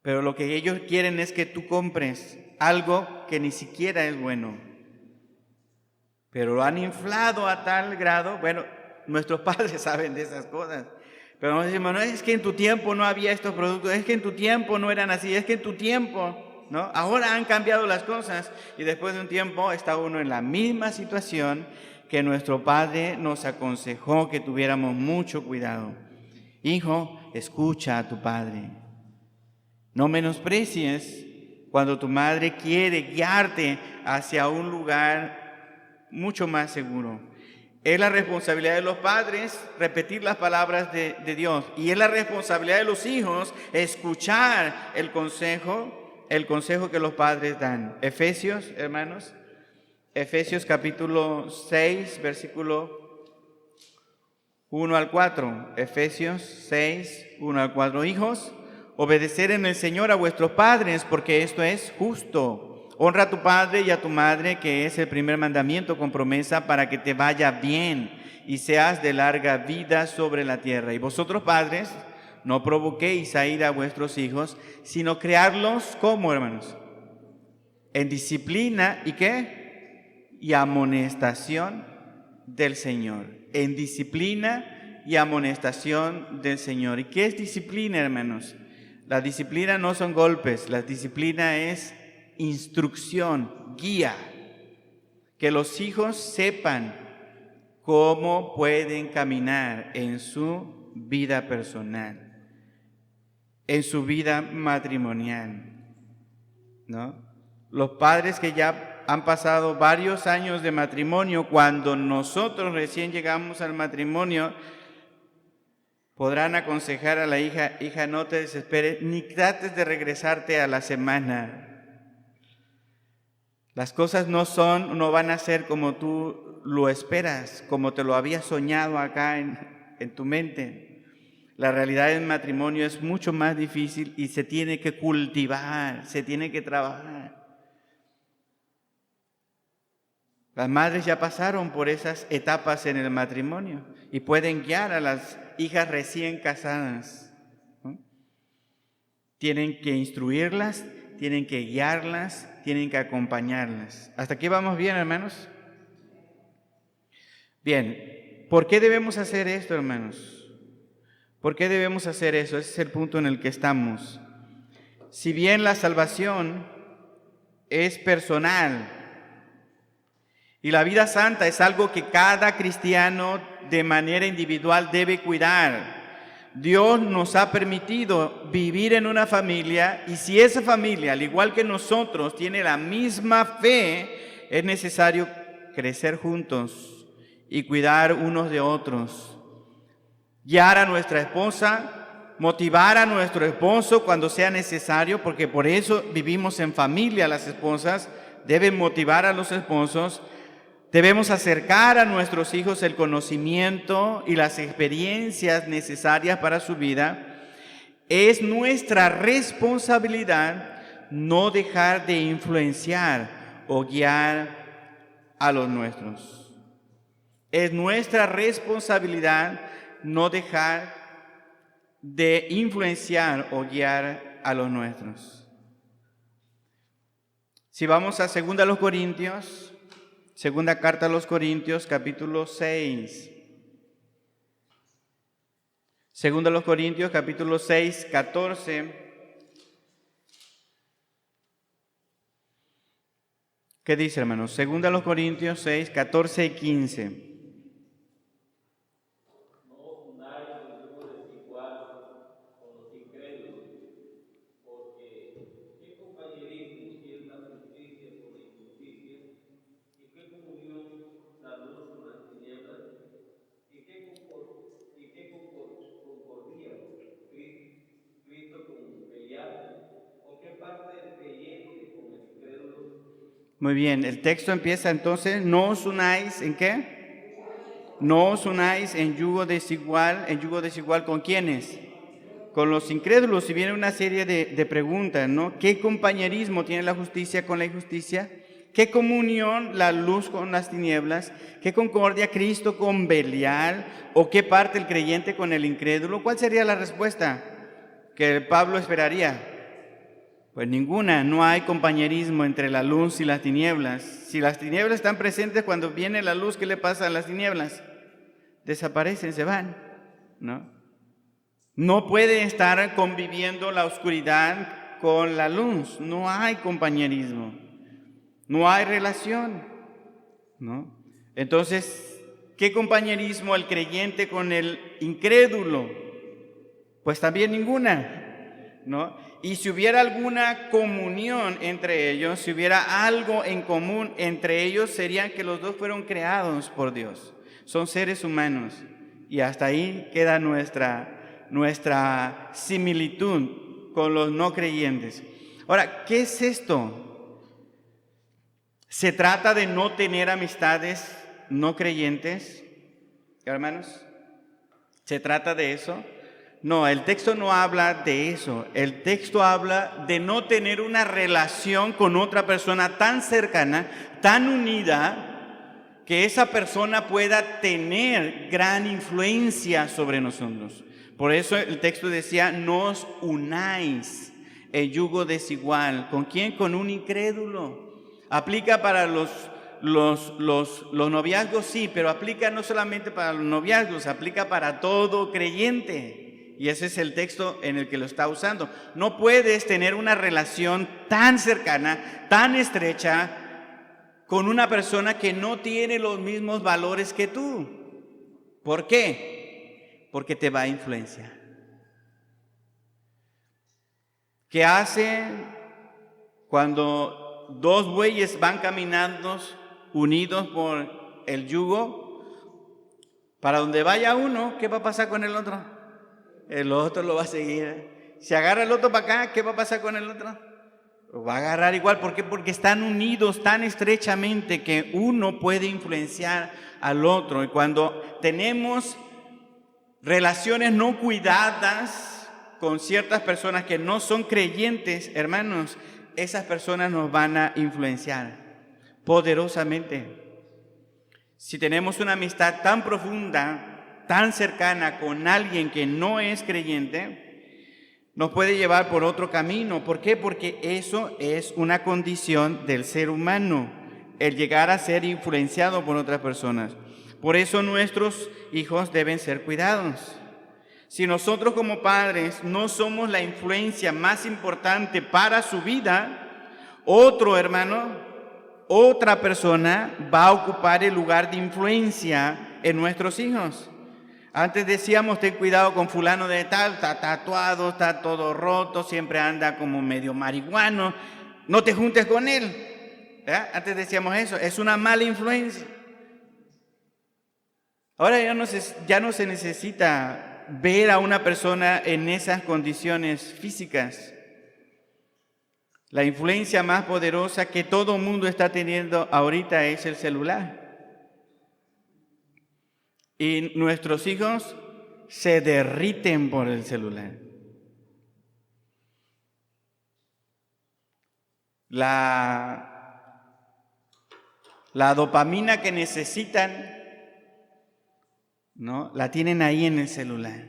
Pero lo que ellos quieren es que tú compres algo que ni siquiera es bueno. Pero lo han inflado a tal grado, bueno, nuestros padres saben de esas cosas. Pero nos decimos, no, es que en tu tiempo no había estos productos, es que en tu tiempo no eran así, es que en tu tiempo, ¿no? Ahora han cambiado las cosas y después de un tiempo está uno en la misma situación que nuestro padre nos aconsejó que tuviéramos mucho cuidado. Hijo, escucha a tu padre. No menosprecies cuando tu madre quiere guiarte hacia un lugar mucho más seguro. Es la responsabilidad de los padres repetir las palabras de Dios. Y es la responsabilidad de los hijos escuchar el consejo que los padres dan. Efesios, hermanos, Efesios capítulo 6, versículo 1 al 4. Efesios 6, 1 al 4. Hijos, obedecer en el Señor a vuestros padres, porque esto es justo. Honra a tu padre y a tu madre, que es el primer mandamiento con promesa para que te vaya bien y seas de larga vida sobre la tierra. Y vosotros, padres, no provoquéis a ira a vuestros hijos, sino criarlos, ¿cómo, hermanos? En disciplina, ¿y qué? Y amonestación del Señor. En disciplina y amonestación del Señor. ¿Y qué es disciplina, hermanos? La disciplina no son golpes, la disciplina es instrucción, guía, que los hijos sepan cómo pueden caminar en su vida personal, en su vida matrimonial, ¿no? Los padres que ya han pasado varios años de matrimonio, cuando nosotros recién llegamos al matrimonio, podrán aconsejar a la hija, hija, no te desesperes, ni trates de regresarte a la semana. Las cosas no van a ser como tú lo esperas, como te lo habías soñado acá en tu mente. La realidad del matrimonio es mucho más difícil y se tiene que cultivar, se tiene que trabajar. Las madres ya pasaron por esas etapas en el matrimonio y pueden guiar a las hijas recién casadas, ¿no? Tienen que instruirlas, tienen que guiarlas, tienen que acompañarlas. ¿Hasta aquí vamos bien, hermanos? Bien, ¿por qué debemos hacer esto, hermanos? ¿Por qué debemos hacer eso? Ese es el punto en el que estamos. Si bien la salvación es personal y la vida santa es algo que cada cristiano de manera individual debe cuidar, Dios nos ha permitido vivir en una familia y si esa familia, al igual que nosotros, tiene la misma fe, es necesario crecer juntos y cuidar unos de otros. Guiar a nuestra esposa, motivar a nuestro esposo cuando sea necesario, porque por eso vivimos en familia. Las esposas deben motivar a los esposos. Debemos acercar a nuestros hijos el conocimiento y las experiencias necesarias para su vida. Es nuestra responsabilidad no dejar de influenciar o guiar a los nuestros. Es nuestra responsabilidad no dejar de influenciar o guiar a los nuestros. Si vamos a 2 Corintios, segunda carta a los Corintios, capítulo 6. 2 Corintios, capítulo 6, 14. ¿Qué dice, hermanos? 2 Corintios 6, 14 y 15. Muy bien, el texto empieza entonces, no os unáis, ¿en qué? No os unáis en yugo desigual ¿con quiénes? Con los incrédulos. Y viene una serie de preguntas, ¿no? ¿Qué compañerismo tiene la justicia con la injusticia? ¿Qué comunión la luz con las tinieblas? ¿Qué concordia Cristo con Belial? ¿O qué parte el creyente con el incrédulo? ¿Cuál sería la respuesta que Pablo esperaría? Pues ninguna, no hay compañerismo entre la luz y las tinieblas. Si las tinieblas están presentes, cuando viene la luz, ¿qué le pasa a las tinieblas? Desaparecen, se van, ¿no? No puede estar conviviendo la oscuridad con la luz, no hay compañerismo, no hay relación, ¿no? Entonces, ¿qué compañerismo el creyente con el incrédulo? Pues también ninguna, ¿no? Y si hubiera alguna comunión entre ellos, si hubiera algo en común entre ellos, serían que los dos fueron creados por Dios. Son seres humanos. Y hasta ahí queda nuestra similitud con los no creyentes. Ahora, ¿qué es esto? ¿Se trata de no tener amistades no creyentes, hermanos? ¿Se trata de eso? No, el texto no habla de eso. El texto habla de no tener una relación con otra persona tan cercana, tan unida, que esa persona pueda tener gran influencia sobre nosotros. Por eso el texto decía, no os unáis en yugo desigual. ¿Con quién? Con un incrédulo. Aplica para los noviazgos, sí, pero aplica no solamente para los noviazgos, aplica para todo creyente. Y ese es el texto en el que lo está usando. No puedes tener una relación tan cercana, tan estrecha, con una persona que no tiene los mismos valores que tú. ¿Por qué? Porque te va a influenciar. ¿Qué hace cuando dos bueyes van caminando unidos por el yugo? Para donde vaya uno, ¿qué va a pasar con el otro? El otro lo va a seguir. Si agarra el otro para acá, ¿qué va a pasar con el otro? Lo va a agarrar igual. ¿Por qué? Porque están unidos tan estrechamente que uno puede influenciar al otro. Y cuando tenemos relaciones no cuidadas con ciertas personas que no son creyentes, hermanos, esas personas nos van a influenciar poderosamente. Si tenemos una amistad tan profunda, tan cercana con alguien que no es creyente, nos puede llevar por otro camino. ¿Por qué? Porque eso es una condición del ser humano, el llegar a ser influenciado por otras personas. Por eso nuestros hijos deben ser cuidados. Si nosotros como padres no somos la influencia más importante para su vida, otro hermano, otra persona va a ocupar el lugar de influencia en nuestros hijos. Antes decíamos, ten cuidado con fulano de tal, está tatuado, está todo roto, siempre anda como medio marihuano, no te juntes con él. ¿Eh? Antes decíamos eso, es una mala influencia. Ahora ya no se necesita ver a una persona en esas condiciones físicas. La influencia más poderosa que todo mundo está teniendo ahorita es el celular. Y nuestros hijos se derriten por el celular. La dopamina que necesitan, ¿no? La tienen ahí en el celular.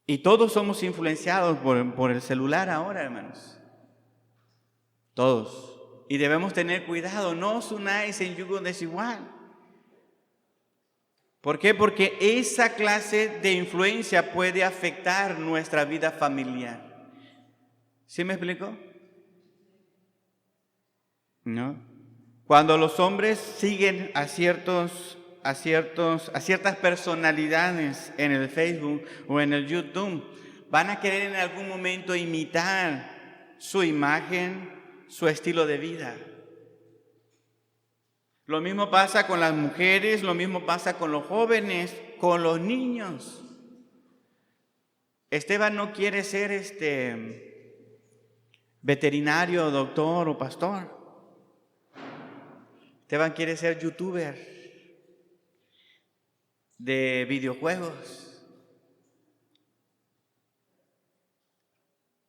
Y todos somos influenciados por el celular ahora, hermanos. Todos. Y debemos tener cuidado, no os unáis en yugo desigual. ¿Por qué? Porque esa clase de influencia puede afectar nuestra vida familiar. ¿Sí me explico? ¿No? Cuando los hombres siguen a ciertas personalidades en el Facebook o en el YouTube, van a querer en algún momento imitar su imagen, su estilo de vida. Lo mismo pasa con las mujeres, lo mismo pasa con los jóvenes, con los niños. Esteban no quiere ser veterinario, doctor o pastor. Esteban quiere ser youtuber de videojuegos.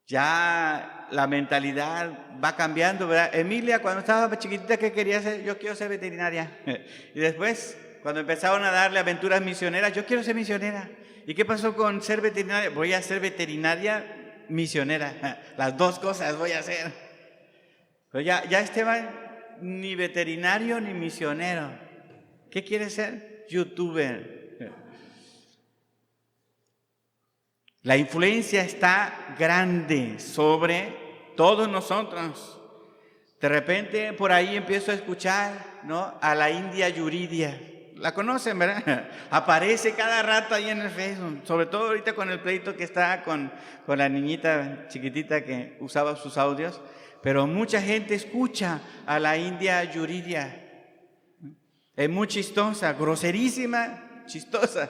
Ya la mentalidad va cambiando, ¿verdad? Emilia, cuando estaba chiquitita, ¿qué quería ser? Yo quiero ser veterinaria. Y después, cuando empezaron a darle aventuras misioneras, yo quiero ser misionera. ¿Y qué pasó con ser veterinaria? Voy a ser veterinaria misionera. Las dos cosas voy a hacer. Pero ya Esteban, ni veterinario ni misionero. ¿Qué quiere ser? YouTuber. La influencia está grande sobre todos nosotros. De repente por ahí empiezo a escuchar, ¿no?, a la India Yuridia. La conocen, ¿verdad? Aparece cada rato ahí en el Facebook, sobre todo ahorita con el pleito que está con la niñita chiquitita que usaba sus audios, pero mucha gente escucha a la India Yuridia. Es muy chistosa, groserísima, chistosa,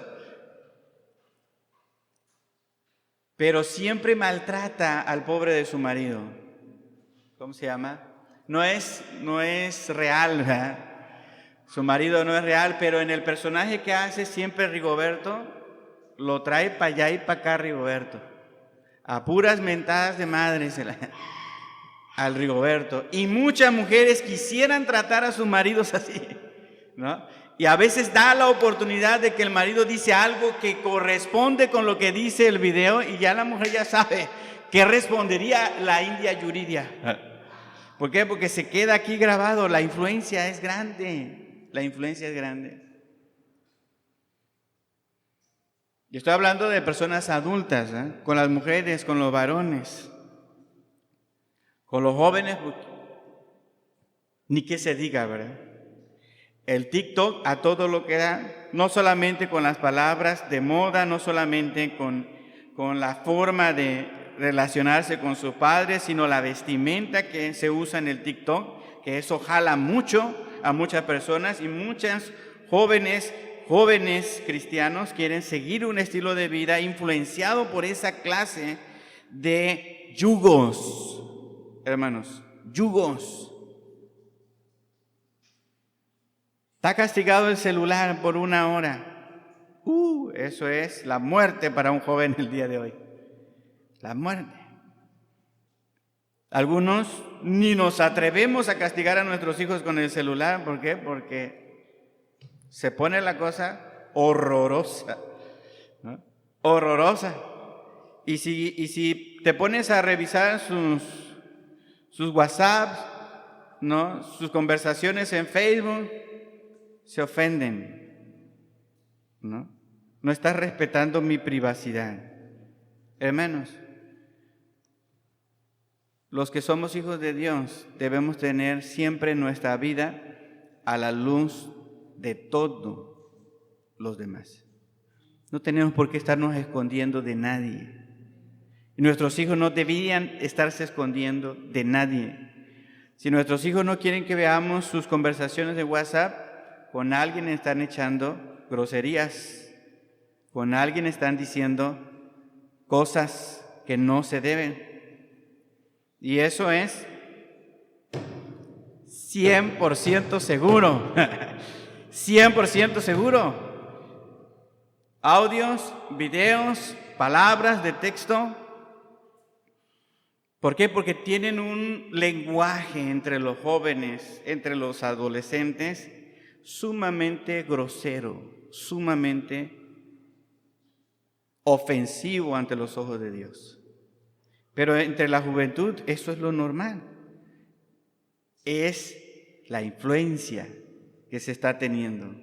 pero siempre maltrata al pobre de su marido. ¿Cómo se llama? No es real, ¿verdad? Su marido no es real, pero en el personaje que hace siempre Rigoberto, lo trae para allá y para acá Rigoberto. A puras mentadas de madre al Rigoberto. Y muchas mujeres quisieran tratar a sus maridos así, ¿no? Y a veces da la oportunidad de que el marido dice algo que corresponde con lo que dice el video y ya la mujer ya sabe qué respondería la India Yuridia. ¿Por qué? Porque se queda aquí grabado. La influencia es grande. La influencia es grande. Yo estoy hablando de personas adultas, ¿eh? Con las mujeres, con los varones, con los jóvenes, ni que se diga, ¿verdad? El TikTok a todo lo que da, no solamente con las palabras de moda, no solamente con la forma de relacionarse con sus padres, sino la vestimenta que se usa en el TikTok, que eso jala mucho a muchas personas y muchas jóvenes cristianos quieren seguir un estilo de vida influenciado por esa clase de yugos, hermanos, yugos. Está castigado el celular por 1 hora. Eso es la muerte para un joven el día de hoy. La muerte. Algunos ni nos atrevemos a castigar a nuestros hijos con el celular. ¿Por qué? Porque se pone la cosa horrorosa, ¿no? Horrorosa. Y si te pones a revisar sus WhatsApps, ¿no?, sus conversaciones en Facebook, se ofenden, ¿no? No estás respetando mi privacidad. Hermanos, los que somos hijos de Dios debemos tener siempre nuestra vida a la luz de todos los demás. No tenemos por qué estarnos escondiendo de nadie. Y nuestros hijos no deberían estarse escondiendo de nadie. Si nuestros hijos no quieren que veamos sus conversaciones de WhatsApp, con alguien están echando groserías, con alguien están diciendo cosas que no se deben. Y eso es 100% seguro. 100% seguro. Audios, videos, palabras de texto. ¿Por qué? Porque tienen un lenguaje entre los jóvenes, entre los adolescentes, sumamente grosero, sumamente ofensivo ante los ojos de Dios. Pero entre la juventud eso es lo normal. Es la influencia que se está teniendo.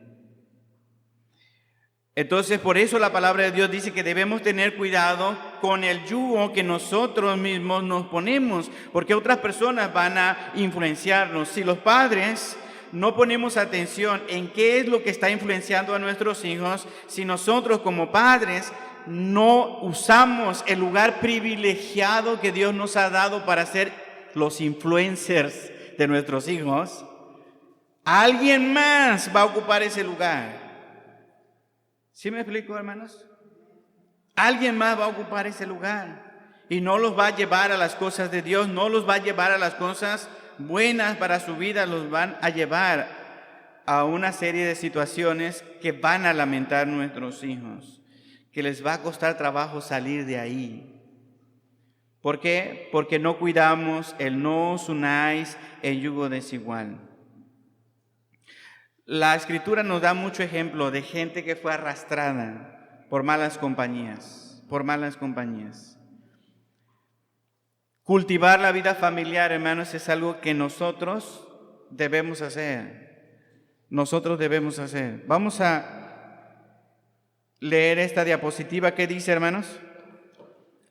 Entonces, por eso la palabra de Dios dice que debemos tener cuidado con el yugo que nosotros mismos nos ponemos, porque otras personas van a influenciarnos. Si los padres no ponemos atención en qué es lo que está influenciando a nuestros hijos, si nosotros como padres no usamos el lugar privilegiado que Dios nos ha dado para ser los influencers de nuestros hijos, alguien más va a ocupar ese lugar. ¿Sí me explico, hermanos? Alguien más va a ocupar ese lugar y no los va a llevar a las cosas de Dios, no los va a llevar a las cosas buenas para su vida, los van a llevar a una serie de situaciones que van a lamentar nuestros hijos, que les va a costar trabajo salir de ahí. ¿Por qué? Porque no cuidamos el no os unáis en yugo desigual. La Escritura nos da mucho ejemplo de gente que fue arrastrada por malas compañías, Cultivar la vida familiar, hermanos, es algo que nosotros debemos hacer. Nosotros debemos hacer. Vamos a leer esta diapositiva. ¿Qué dice, hermanos?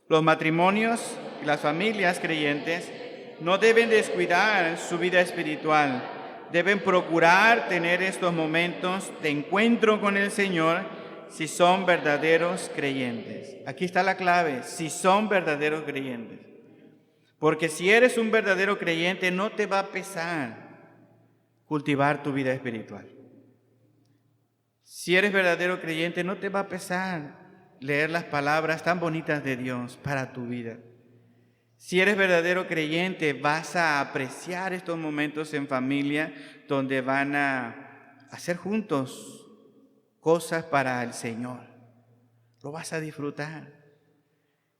Los matrimonios y las familias creyentes no deben descuidar su vida espiritual. Deben procurar tener estos momentos de encuentro con el Señor si son verdaderos creyentes. Aquí está la clave, si son verdaderos creyentes. Porque si eres un verdadero creyente, no te va a pesar cultivar tu vida espiritual. Si eres verdadero creyente, no te va a pesar leer las palabras tan bonitas de Dios para tu vida. Si eres verdadero creyente, vas a apreciar estos momentos en familia donde van a hacer juntos cosas para el Señor. Lo vas a disfrutar.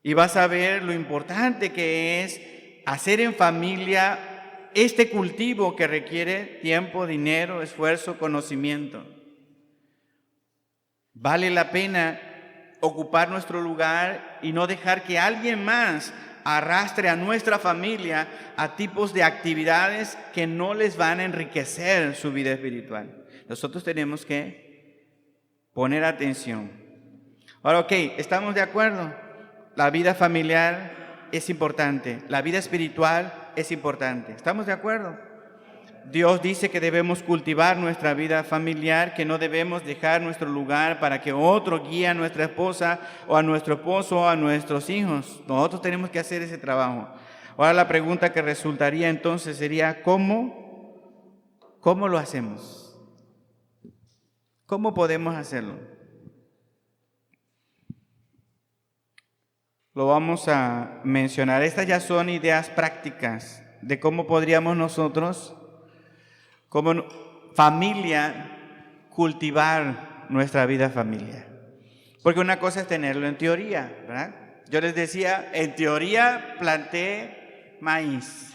Y vas a ver lo importante que es hacer en familia este cultivo que requiere tiempo, dinero, esfuerzo, conocimiento. Vale la pena ocupar nuestro lugar y no dejar que alguien más arrastre a nuestra familia a tipos de actividades que no les van a enriquecer su vida espiritual. Nosotros tenemos que poner atención. Ahora, ok, ¿estamos de acuerdo? La vida familiar es importante, la vida espiritual es importante. ¿Estamos de acuerdo? Dios dice que debemos cultivar nuestra vida familiar, que no debemos dejar nuestro lugar para que otro guíe a nuestra esposa o a nuestro esposo o a nuestros hijos. Nosotros tenemos que hacer ese trabajo. Ahora la pregunta que resultaría entonces sería, ¿cómo lo hacemos? ¿Cómo podemos hacerlo? Lo vamos a mencionar. Estas ya son ideas prácticas de cómo podríamos nosotros, como familia, cultivar nuestra vida familiar. Porque una cosa es tenerlo en teoría, ¿verdad? Yo les decía, en teoría planté maíz,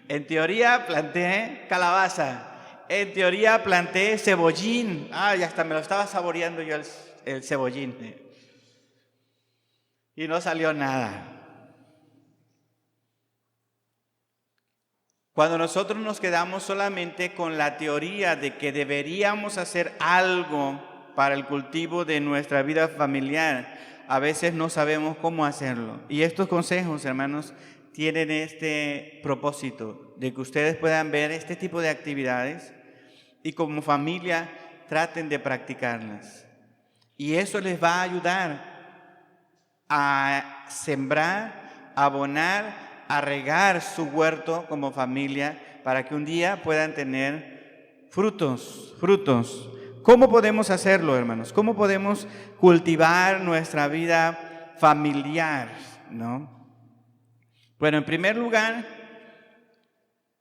en teoría planté calabaza, en teoría planté cebollín. Y hasta me lo estaba saboreando yo el cebollín. Y no salió nada. Cuando nosotros nos quedamos solamente con la teoría de que deberíamos hacer algo para el cultivo de nuestra vida familiar, a veces no sabemos cómo hacerlo. Y estos consejos, hermanos, tienen este propósito de que ustedes puedan ver este tipo de actividades y como familia traten de practicarlas. Y eso les va a ayudar a sembrar, a abonar, a regar su huerto como familia para que un día puedan tener frutos. ¿Cómo podemos hacerlo, hermanos? ¿Cómo podemos cultivar nuestra vida familiar, ¿no? Bueno, en primer lugar,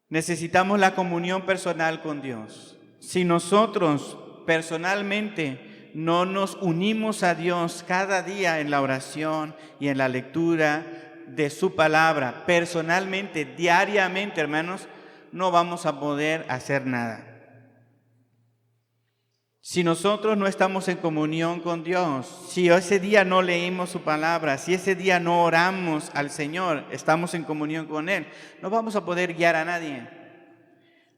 necesitamos la comunión personal con Dios. Si nosotros personalmente no nos unimos a Dios cada día en la oración y en la lectura de su palabra, personalmente, diariamente, hermanos, no vamos a poder hacer nada. Si nosotros no estamos en comunión con Dios, si ese día no leímos su palabra, si ese día no oramos al Señor, estamos en comunión con Él, no vamos a poder guiar a nadie,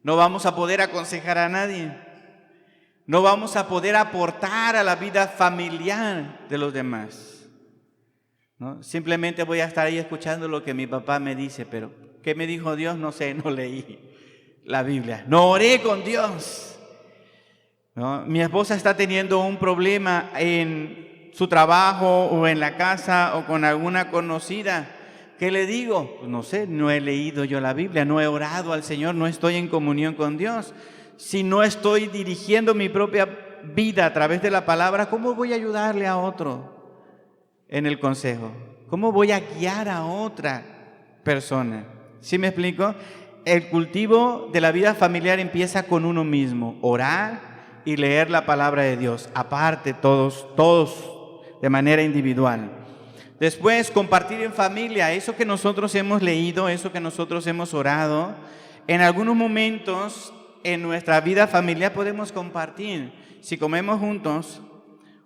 no vamos a poder aconsejar a nadie, no vamos a poder aportar a la vida familiar de los demás, ¿no? Simplemente voy a estar ahí escuchando lo que mi papá me dice, pero ¿qué me dijo Dios? No sé, no leí la Biblia, no oré con Dios, ¿no? Mi esposa está teniendo un problema en su trabajo o en la casa o con alguna conocida. ¿Qué le digo? Pues no sé, no he leído yo la Biblia, no he orado al Señor, no estoy en comunión con Dios. Si no estoy dirigiendo mi propia vida a través de la palabra, ¿cómo voy a ayudarle a otro en el consejo? ¿Cómo voy a guiar a otra persona? ¿Sí me explico? El cultivo de la vida familiar empieza con uno mismo, orar y leer la palabra de Dios, aparte todos de manera individual. Después, compartir en familia, eso que nosotros hemos leído, eso que nosotros hemos orado, en algunos momentos en nuestra vida familiar podemos compartir. Si comemos juntos,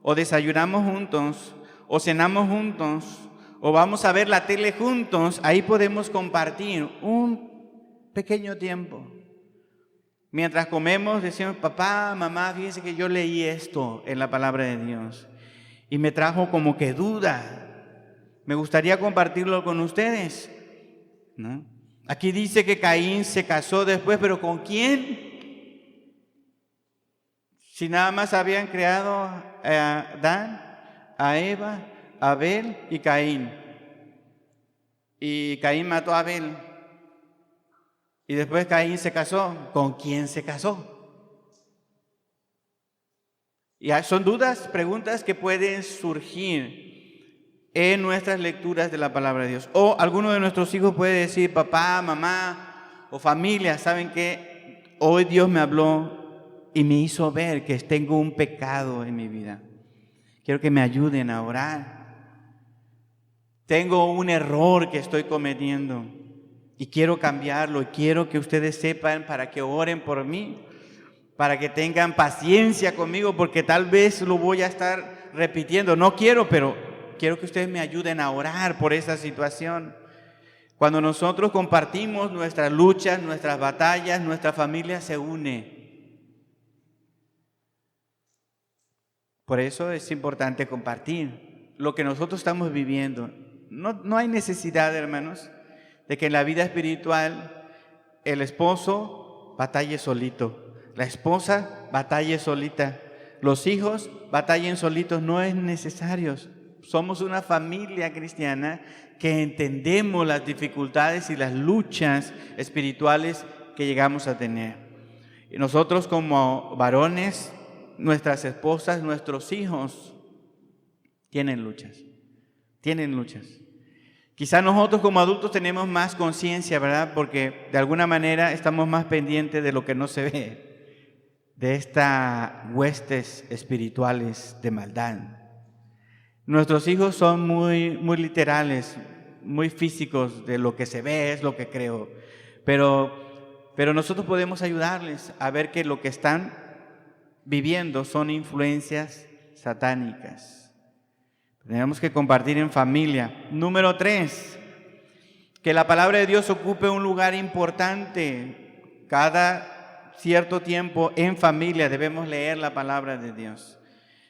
o desayunamos juntos, o cenamos juntos, o vamos a ver la tele juntos, ahí podemos compartir un pequeño tiempo. Mientras comemos decimos, papá, mamá, fíjense que yo leí esto en la palabra de Dios y me trajo como que duda. Me gustaría compartirlo con ustedes, ¿no? Aquí dice que Caín se casó después, pero ¿con quién? Si nada más habían creado a Adán, a Eva, a Abel y Caín. Y Caín mató a Abel. Y después Caín se casó. ¿Con quién se casó? Y son dudas, preguntas que pueden surgir en nuestras lecturas de la palabra de Dios. O alguno de nuestros hijos puede decir, papá, mamá o familia, ¿saben qué? Hoy Dios me habló y me hizo ver que tengo un pecado en mi vida. Quiero que me ayuden a orar. Tengo un error que estoy cometiendo y quiero cambiarlo. Y quiero que ustedes sepan para que oren por mí, para que tengan paciencia conmigo, porque tal vez lo voy a estar repitiendo. No quiero, pero quiero que ustedes me ayuden a orar por esa situación. Cuando nosotros compartimos nuestras luchas, nuestras batallas, nuestra familia se une. Por eso es importante compartir lo que nosotros estamos viviendo. No hay necesidad, hermanos, de que en la vida espiritual el esposo batalle solito, la esposa batalle solita, los hijos batallen solitos. No es necesario. Somos una familia cristiana que entendemos las dificultades y las luchas espirituales que llegamos a tener. Y nosotros como varones, nuestras esposas, nuestros hijos tienen luchas. Quizá nosotros como adultos tenemos más conciencia, ¿verdad? Porque de alguna manera estamos más pendientes de lo que no se ve, de estas huestes espirituales de maldad. Nuestros hijos son muy literales, muy físicos, de lo que se ve es lo que creo. Pero nosotros podemos ayudarles a ver que lo que están viviendo son influencias satánicas. Tenemos que compartir en familia. Número 3, que la palabra de Dios ocupe un lugar importante. Cada cierto tiempo en familia debemos leer la palabra de Dios.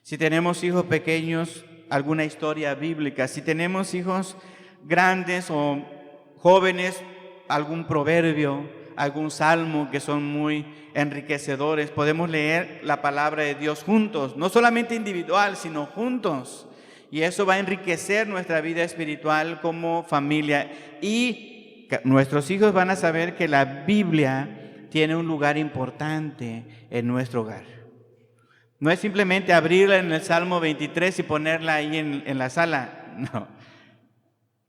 Si tenemos hijos pequeños, alguna historia bíblica. Si tenemos hijos grandes o jóvenes, algún proverbio, algún salmo que son muy enriquecedores. Podemos leer la palabra de Dios juntos, no solamente individual, sino juntos. Y eso va a enriquecer nuestra vida espiritual como familia. Y nuestros hijos van a saber que la Biblia tiene un lugar importante en nuestro hogar. No es simplemente abrirla en el Salmo 23 y ponerla ahí en la sala.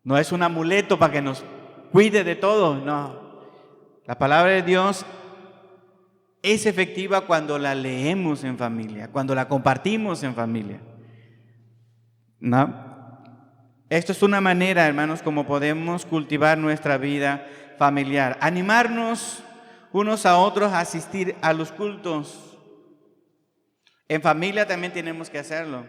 No es un amuleto para que nos cuide de todo. No. La palabra de Dios es efectiva cuando la leemos en familia, cuando la compartimos en familia. ¿No? Esto es una manera, hermanos, como podemos cultivar nuestra vida familiar. Animarnos unos a otros a asistir a los cultos. En familia también tenemos que hacerlo.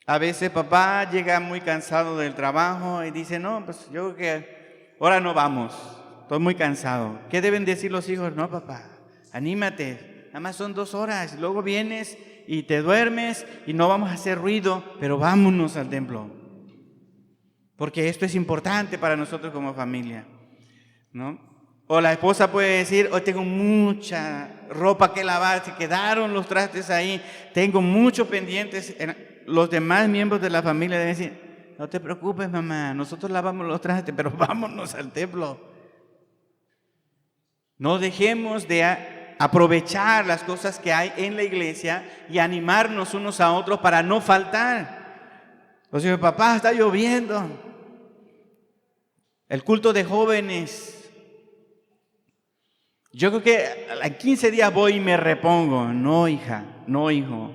A veces papá llega muy cansado del trabajo y dice, no, pues yo creo que ahora no vamos, estoy muy cansado. ¿Qué deben decir los hijos? No, papá, anímate, nada más son 2 horas, luego vienes y te duermes y no vamos a hacer ruido, pero vámonos al templo. Porque esto es importante para nosotros como familia, ¿no? O la esposa puede decir, hoy tengo mucha ropa que lavar, se quedaron los trastes ahí, tengo muchos pendientes. Los demás miembros de la familia deben decir, no te preocupes, mamá, nosotros lavamos los trastes, pero vámonos al templo. No dejemos de aprovechar las cosas que hay en la iglesia y animarnos unos a otros para no faltar. O sea, papá, está lloviendo. El culto de jóvenes. Yo creo que en 15 días voy y me repongo. No, hija, no, hijo.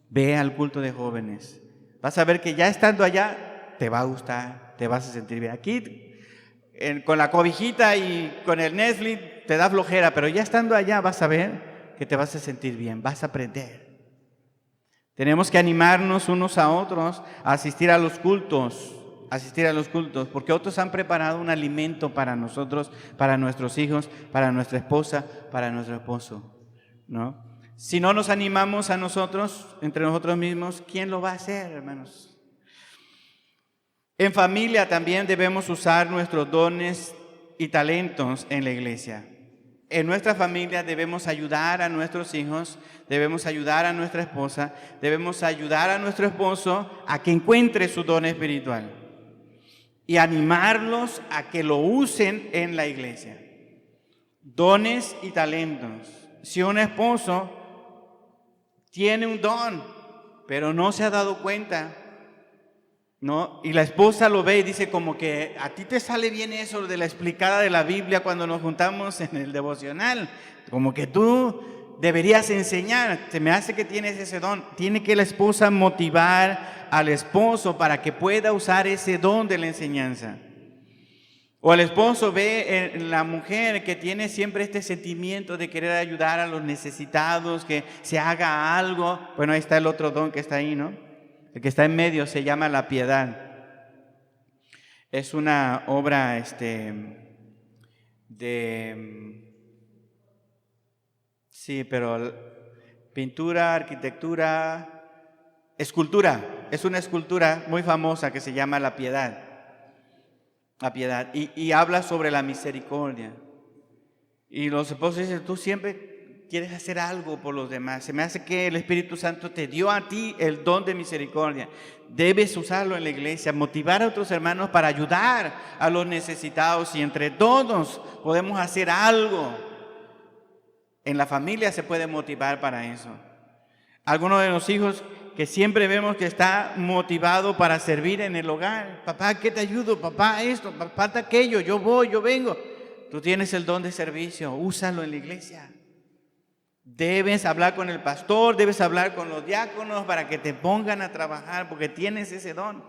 Ve al culto de jóvenes. Vas a ver que ya estando allá te va a gustar, te vas a sentir bien. Aquí con la cobijita y con el Netflix te da flojera, pero ya estando allá vas a ver que te vas a sentir bien, vas a aprender. Tenemos que animarnos unos a otros a asistir a los cultos. asistir a los cultos, porque otros han preparado un alimento para nosotros, para nuestros hijos, para nuestra esposa, para nuestro esposo, ¿no? Si no nos animamos a nosotros, entre nosotros mismos, ¿quién lo va a hacer, hermanos? En familia también debemos usar nuestros dones y talentos en la iglesia. En nuestra familia debemos ayudar a nuestros hijos, debemos ayudar a nuestra esposa, debemos ayudar a nuestro esposo a que encuentre su don espiritual y animarlos a que lo usen en la iglesia. Dones y talentos. Si un esposo tiene un don, pero no se ha dado cuenta, ¿no? Y la esposa lo ve y dice como que a ti te sale bien eso de la explicada de la Biblia cuando nos juntamos en el devocional, como que tú deberías enseñar, se me hace que tienes ese don. Tiene que la esposa motivar al esposo para que pueda usar ese don de la enseñanza. O el esposo ve en la mujer que tiene siempre este sentimiento de querer ayudar a los necesitados, que se haga algo. Bueno, ahí está el otro don que está ahí, ¿no? El que está en medio se llama la piedad. Es una obra sí, pero pintura, arquitectura, escultura. Es una escultura muy famosa que se llama la piedad. La piedad. Y habla sobre la misericordia. Y los esposos dicen, tú siempre quieres hacer algo por los demás. Se me hace que el Espíritu Santo te dio a ti el don de misericordia. Debes usarlo en la iglesia, motivar a otros hermanos para ayudar a los necesitados. Y entre todos podemos hacer algo. En la familia se puede motivar para eso. Algunos de los hijos que siempre vemos que está motivado para servir en el hogar. Papá, ¿qué te ayudo? Papá, esto, papá, aquello, yo voy, yo vengo. Tú tienes el don de servicio, úsalo en la iglesia. Debes hablar con el pastor, debes hablar con los diáconos para que te pongan a trabajar, porque tienes ese don.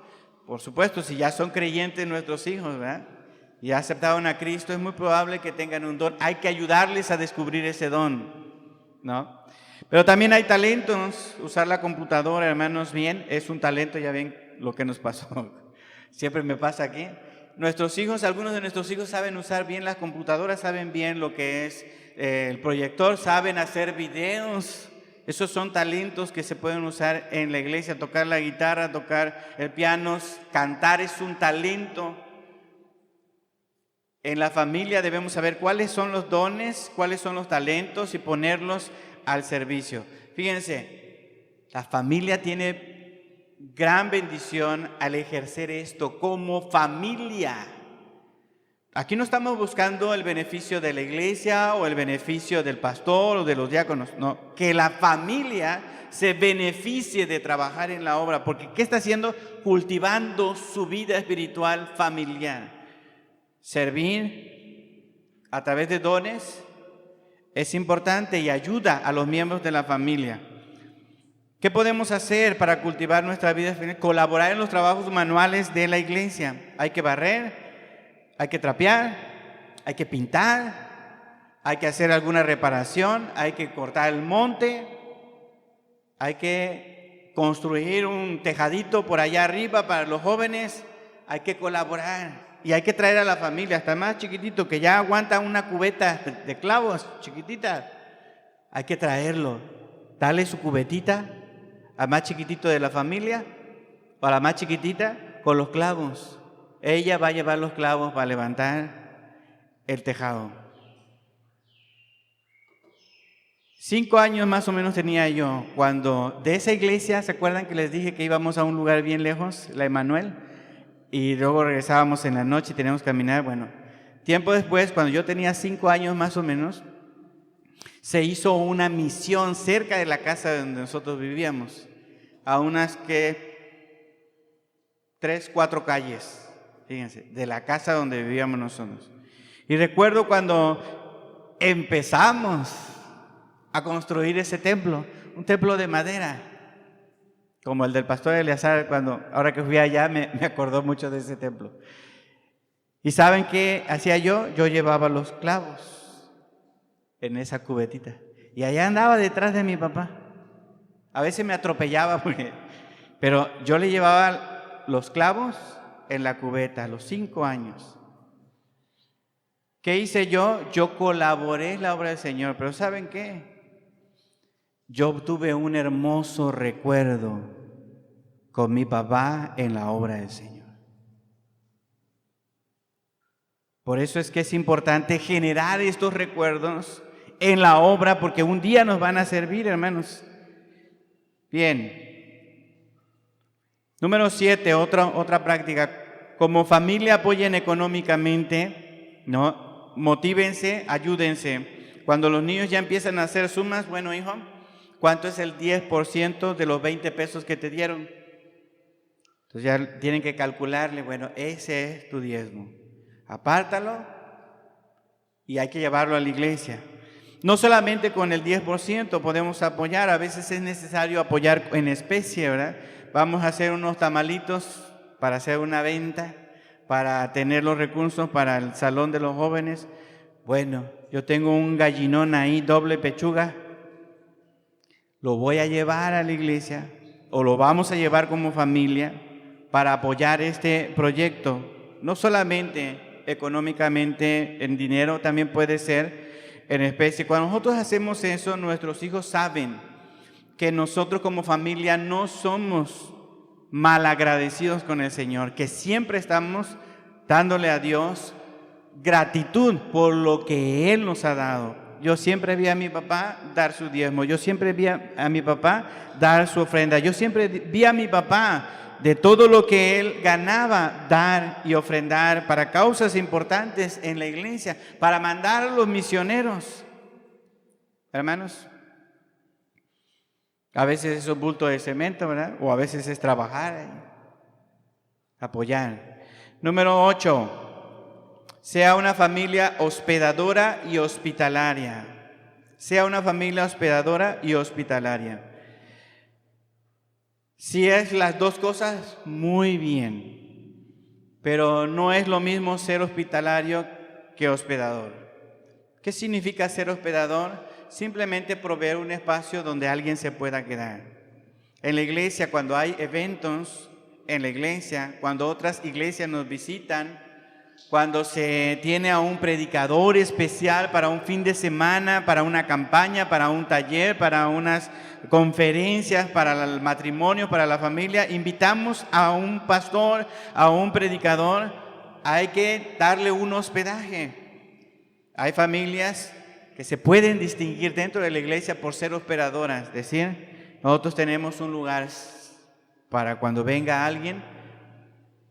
Por supuesto, si ya son creyentes nuestros hijos, ¿verdad? Y aceptaron a Cristo, es muy probable que tengan un don. Hay que ayudarles a descubrir ese don, ¿no? Pero también hay talentos. Usar la computadora, hermanos, bien, es un talento. Ya ven lo que nos pasó. Siempre me pasa aquí. Nuestros hijos, algunos de nuestros hijos saben usar bien las computadoras, saben bien lo que es el proyector, saben hacer videos. Esos son talentos que se pueden usar en la iglesia. Tocar la guitarra, tocar el piano, cantar es un talento. En la familia debemos saber cuáles son los dones, cuáles son los talentos y ponerlos al servicio. Fíjense, la familia tiene gran bendición al ejercer esto como familia. Aquí no estamos buscando el beneficio de la iglesia o el beneficio del pastor o de los diáconos, no, que la familia se beneficie de trabajar en la obra, porque ¿qué está haciendo? Cultivando su vida espiritual familiar. Servir a través de dones es importante y ayuda a los miembros de la familia. ¿Qué podemos hacer para cultivar nuestra vida espiritual? Colaborar en los trabajos manuales de la iglesia. Hay que barrer, hay que trapear, hay que pintar, hay que hacer alguna reparación, hay que cortar el monte, hay que construir un tejadito por allá arriba para los jóvenes, hay que colaborar. Y hay que traer a la familia, hasta más chiquitito, que ya aguanta una cubeta de clavos, chiquitita. Hay que traerlo. Dale su cubetita al más chiquitito de la familia, o a la más chiquitita, con los clavos. Ella va a llevar los clavos para levantar el tejado. 5 años más o menos tenía yo, cuando de esa iglesia, ¿se acuerdan que les dije que íbamos a un lugar bien lejos, la Emanuel? Y luego regresábamos en la noche y teníamos que caminar. Bueno, tiempo después, cuando yo tenía 5 años más o menos, se hizo una misión cerca de la casa donde nosotros vivíamos, a unas 3, 4 calles, fíjense, de la casa donde vivíamos nosotros. Y recuerdo cuando empezamos a construir ese templo, un templo de madera, como el del pastor Eleazar, ahora que fui allá me acordó mucho de ese templo. ¿Y saben qué hacía yo? Yo llevaba los clavos en esa cubetita. Y allá andaba detrás de mi papá. A veces me atropellaba, pero yo le llevaba los clavos en la cubeta a los 5 años. ¿Qué hice yo? Yo colaboré en la obra del Señor, pero ¿saben qué? Yo tuve un hermoso recuerdo con mi papá en la obra del Señor. Por eso es que es importante generar estos recuerdos en la obra, porque un día nos van a servir, hermanos. Bien. Número 7, otra práctica. Como familia apoyen económicamente, ¿no? Motívense, ayúdense. Cuando los niños ya empiezan a hacer sumas, bueno, hijo, ¿cuánto es el 10% de los 20 pesos que te dieron? Entonces ya tienen que calcularle, bueno, ese es tu diezmo. Apártalo y hay que llevarlo a la iglesia. No solamente con el 10% podemos apoyar, a veces es necesario apoyar en especie, ¿verdad? Vamos a hacer unos tamalitos para hacer una venta, para tener los recursos para el salón de los jóvenes. Bueno, yo tengo un gallinón ahí, doble pechuga, lo voy a llevar a la iglesia o lo vamos a llevar como familia para apoyar este proyecto, no solamente económicamente en dinero, también puede ser en especie. Cuando nosotros hacemos eso, nuestros hijos saben que nosotros como familia no somos malagradecidos con el Señor, que siempre estamos dándole a Dios gratitud por lo que Él nos ha dado. Yo siempre vi a mi papá dar su diezmo, yo siempre vi a mi papá dar su ofrenda, yo siempre vi a mi papá de todo lo que él ganaba, dar y ofrendar para causas importantes en la iglesia, para mandar a los misioneros. Hermanos, a veces es un bulto de cemento, ¿verdad? O a veces es trabajar, apoyar. Número 8, sea una familia hospedadora y hospitalaria. Sea una familia hospedadora y hospitalaria. Si es las dos cosas, muy bien, pero no es lo mismo ser hospitalario que hospedador. ¿Qué significa ser hospedador? Simplemente proveer un espacio donde alguien se pueda quedar. En la iglesia, cuando hay eventos, en la iglesia, cuando otras iglesias nos visitan, cuando se tiene a un predicador especial para un fin de semana, para una campaña, para un taller, para unas conferencias, para el matrimonio, para la familia, invitamos a un pastor, a un predicador, hay que darle un hospedaje. Hay familias que se pueden distinguir dentro de la iglesia por ser hospedadoras, es decir, nosotros tenemos un lugar para cuando venga alguien,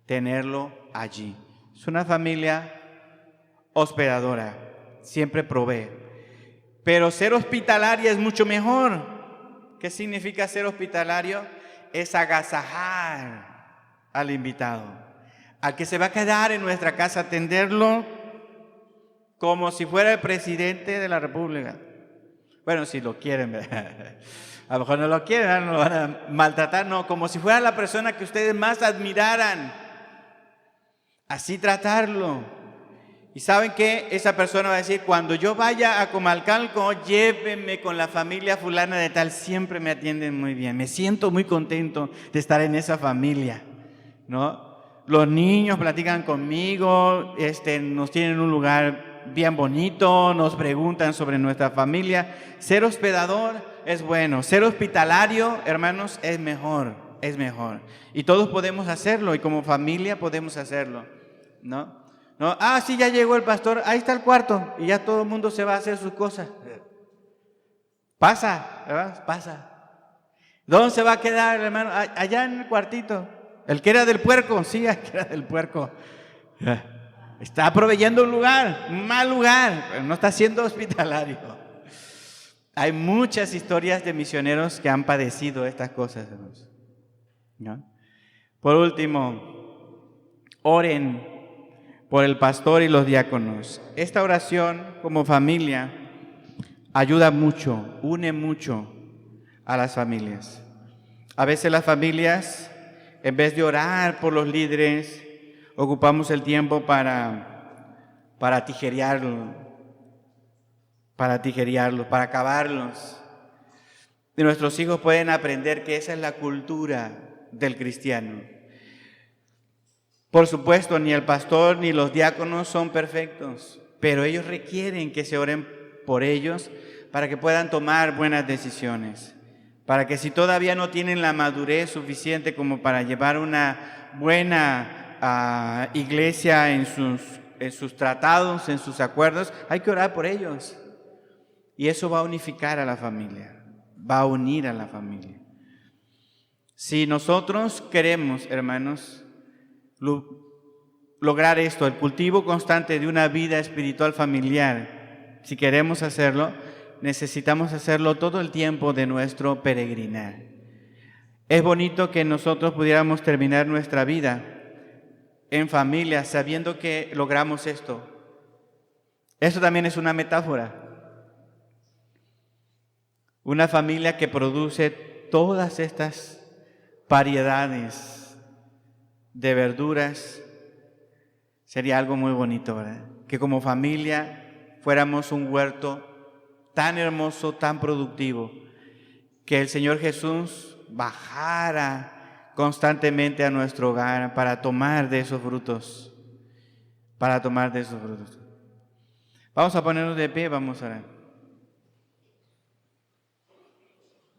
tenerlo allí. Es una familia hospedadora, siempre provee. Pero ser hospitalaria es mucho mejor. ¿Qué significa ser hospitalario? Es agasajar al invitado, al que se va a quedar en nuestra casa, atenderlo como si fuera el presidente de la República. Bueno, si lo quieren, ¿verdad? A lo mejor no lo quieren, no lo van a maltratar, no, como si fuera la persona que ustedes más admiraran. Así tratarlo. Y ¿saben qué? Esa persona va a decir, cuando yo vaya a Comalcalco, llévenme con la familia fulana de tal, siempre me atienden muy bien. Me siento muy contento de estar en esa familia, ¿no? Los niños platican conmigo, nos tienen un lugar bien bonito, nos preguntan sobre nuestra familia. Ser hospedador es bueno, ser hospitalario, hermanos, es mejor, es mejor. Y todos podemos hacerlo, y como familia podemos hacerlo. ¿No? Sí, ya llegó el pastor, ahí está el cuarto, y ya todo el mundo se va a hacer sus cosas. Pasa, ¿verdad? Pasa. ¿Dónde se va a quedar, hermano? Allá en el cuartito. El que era del puerco, sí, el que era del puerco. Está proveyendo un lugar, un mal lugar, pero no está siendo hospitalario. Hay muchas historias de misioneros que han padecido estas cosas, hermanos. ¿No? Por último, oren por el pastor y los diáconos. Esta oración como familia ayuda mucho, une mucho a las familias. A veces las familias, en vez de orar por los líderes, ocupamos el tiempo para tijerearlos, para acabarlos. Y nuestros hijos pueden aprender que esa es la cultura del cristiano. Por supuesto, ni el pastor ni los diáconos son perfectos, pero ellos requieren que se oren por ellos para que puedan tomar buenas decisiones, para que si todavía no tienen la madurez suficiente como para llevar una buena iglesia en sus tratados, en sus acuerdos, hay que orar por ellos. Y eso va a unificar a la familia, va a unir a la familia. Si nosotros queremos, hermanos, lograr esto, el cultivo constante de una vida espiritual familiar, si queremos hacerlo, necesitamos hacerlo todo el tiempo de nuestro peregrinar. Es bonito que nosotros pudiéramos terminar nuestra vida en familia sabiendo que logramos esto. Esto también es una metáfora. Una familia que produce todas estas variedades de verduras sería algo muy bonito, ¿verdad? Que como familia fuéramos un huerto tan hermoso, tan productivo, que el Señor Jesús bajara constantemente a nuestro hogar para tomar de esos frutos, Vamos a ponernos de pie, vamos a orar.